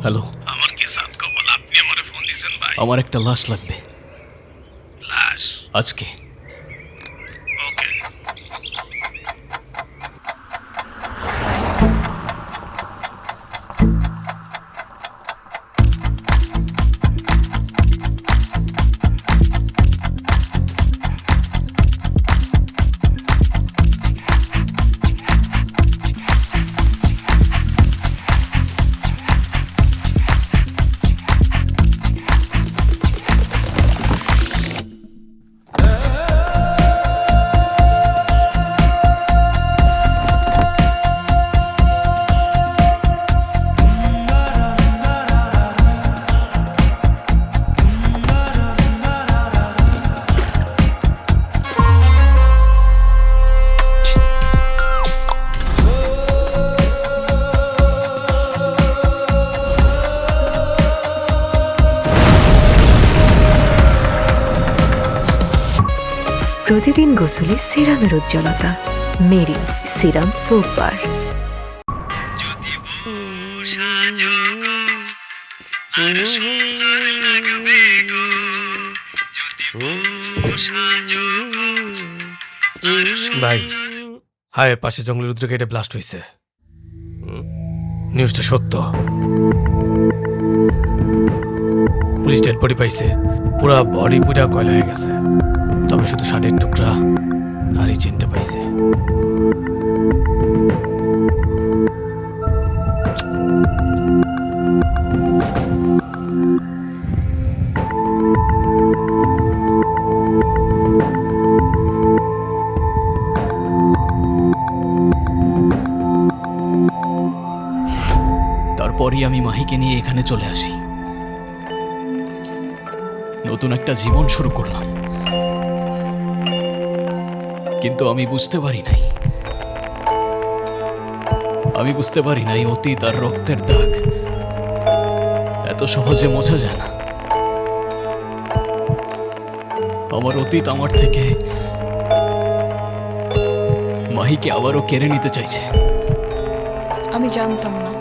হ্যালো, আমার কি সাত কবল, আপনি আমারে ফোন দিছেন ভাই? আমার একটা লাশ লাগবে লাশ? আজকে। ওকে। প্রতিদিন গোসলে সিরামের উজ্জ্বলতা। মেরি সিরাম সোপ বার। ভাই, হায় পাশে জঙ্গলের উদ্রে কেটে ব্লাস্ট হয়েছে। নিউজটা সত্য। পুলিশ ডেড বডি পাইছে, পুরা বডি পুরা কয়লা হয়ে গেছে। তবে শুধু শার্টের টুকরা আর এই চেনটা পাইছে। তারপরই আমি মাহিকে নিয়ে এখানে চলে আসি। নতুন একটা জীবন শুরু করলাম, কিন্তু আমি বুঝতে পারি নাই অতীত আর রক্তের দাগ এত সহজে মোছা যায় না। আমার অতীত আমার থেকে মাহিকে আবারও কেড়ে নিতে চাইছে। আমি জানতাম না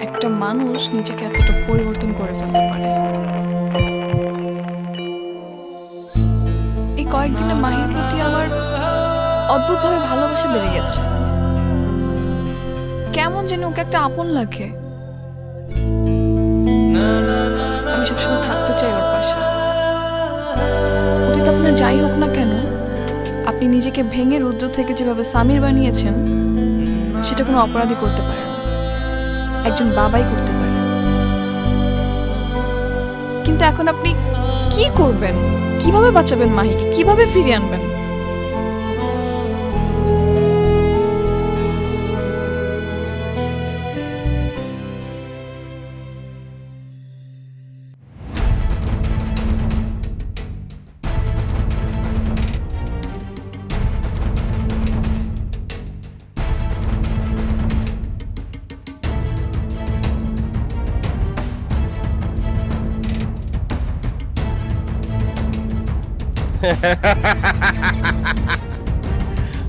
একটা মানুষ নিজেকে এতটা পরিবর্তন করে ফেলতে পারে। এই কয়েকদিনে মাহির প্রতি আমার অদ্ভুতভাবে ভালোবাসা বেড়ে গেছে। কেমন যেন ওকে একটা আপন লাগে। আমি সবসময় থাকতে চাই ওর পাশে। অতীত আপনার যাই হোক না কেন, আপনি নিজেকে ভেঙে রুদ্র থেকে যেভাবে সামির বানিয়েছেন, সেটা কোনো অপরাধী করতে পারে না, একজন বাবাই করতে পারে। কিন্তু এখন আপনি কি করবেন? কিভাবে বাঁচাবেন মাহিকে? কিভাবে ফিরিয়ে আনবেন?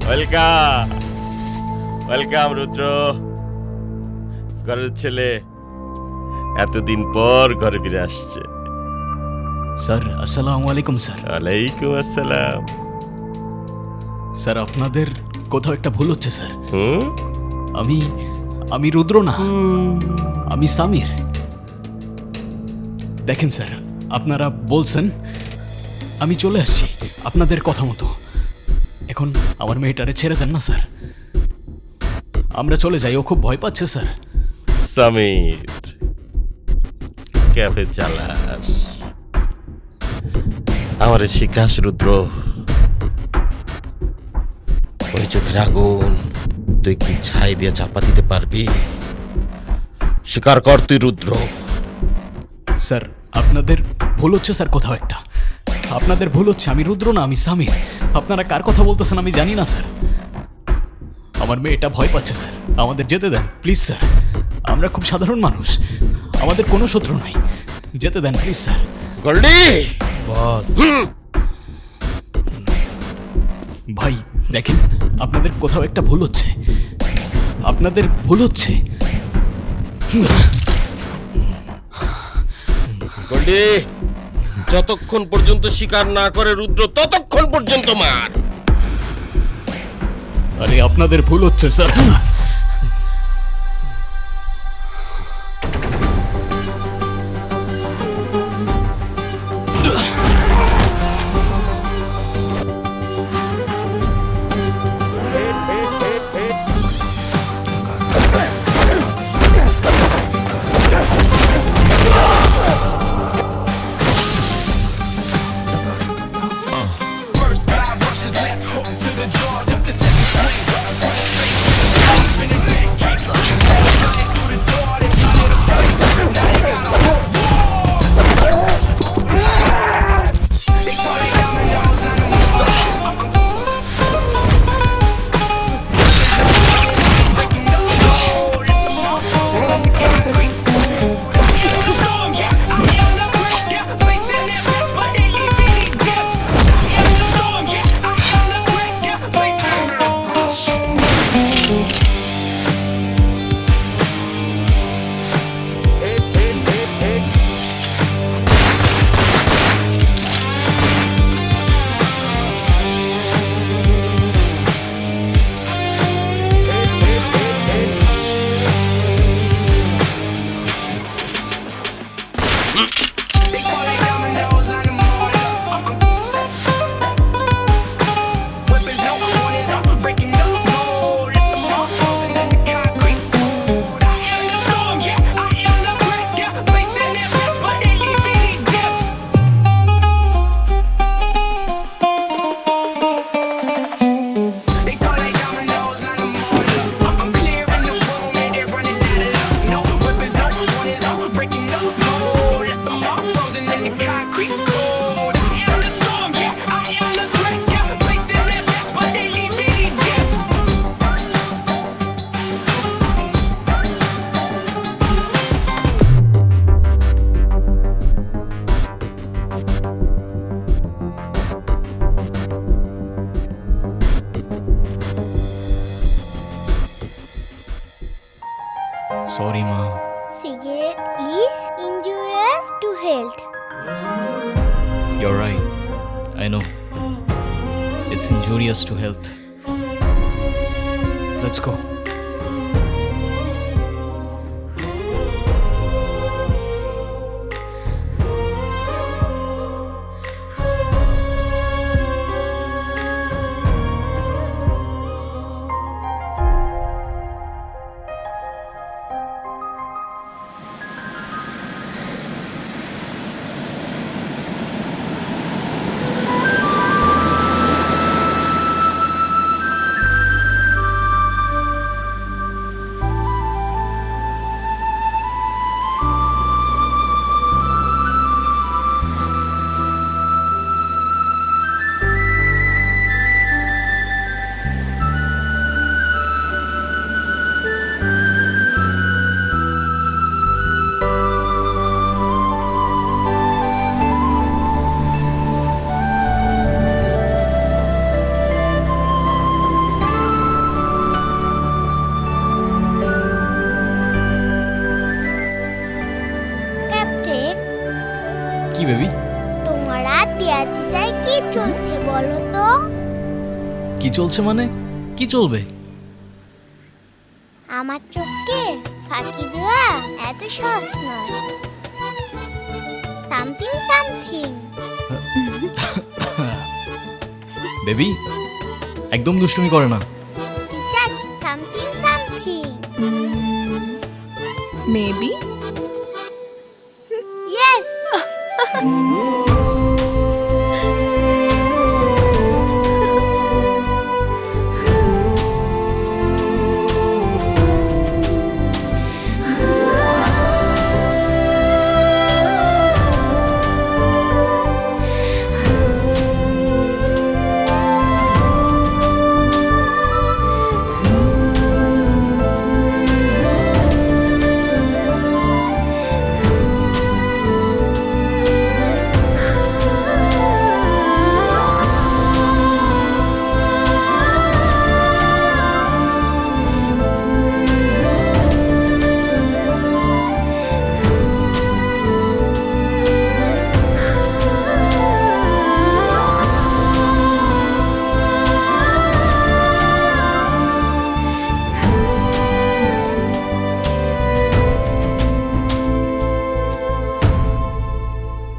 ওয়েলকাম ওয়েলকাম রুদ্র, ঘরের ছেলে এতদিন পর ঘরে ফিরে আসছে। স্যার আসসালামু আলাইকুম স্যার। ওয়ালাইকুম আসসালাম। স্যার আপনাদের কোথাও একটা ভুল হচ্ছে স্যার। হুম? আমি রুদ্র না, আমি সামির। দেখেন স্যার, আপনারা বলছেন আমি চলে আসছি আপনাদের কথা মতো। এখন আমার মেয়েটারে ছেড়ে দেন না স্যার, আমরা চলে যাই। ও খুব ভয় পাচ্ছে স্যার। সামির, ক্যাফে চালাস, আমারে শিখাস রুদ্র। ওই চোখের আগুন তুই কি ছাই দিয়ে চাপা দিতে পারবি? স্বীকার কর তুই রুদ্র। স্যার আপনাদের ভুল হচ্ছে স্যার, কোথাও একটা আপনাদের ভুল হচ্ছে। আমি রুদ্র না, আমি সামির। আপনারা কার কথা বলতেছেন আমি জানি না স্যার। আমার মেয়েটা ভয় পাচ্ছে স্যার, আমাদের যেতে দেন প্লিজ স্যার। আমরা খুব সাধারণ মানুষ, আমাদের কোনো শত্রু নাই, যেতে দেন প্লিজ স্যার। গোল্ডি বস। ভাই দেখেন, আপনাদের কোথাও একটা ভুল হচ্ছে, আপনাদের ভুল হচ্ছে। গোল্ডি, যতক্ষণ পর্যন্ত স্বীকার না করে রুদ্র, ততক্ষণ পর্যন্ত মার। আরে আপনাদের ভুল হচ্ছে sir. Sorry, Ma. Cigarette is injurious to health. You're right. I know. It's injurious to health. Let's go. বলো তো। কি চলছে মানে? কি চলবে? আমার চোখকে ফাঁকি দেওয়া এত সহজ নয়। Something something. বেবি একদম দুষ্টুমি করে না। Teacher, something something. Maybe yes.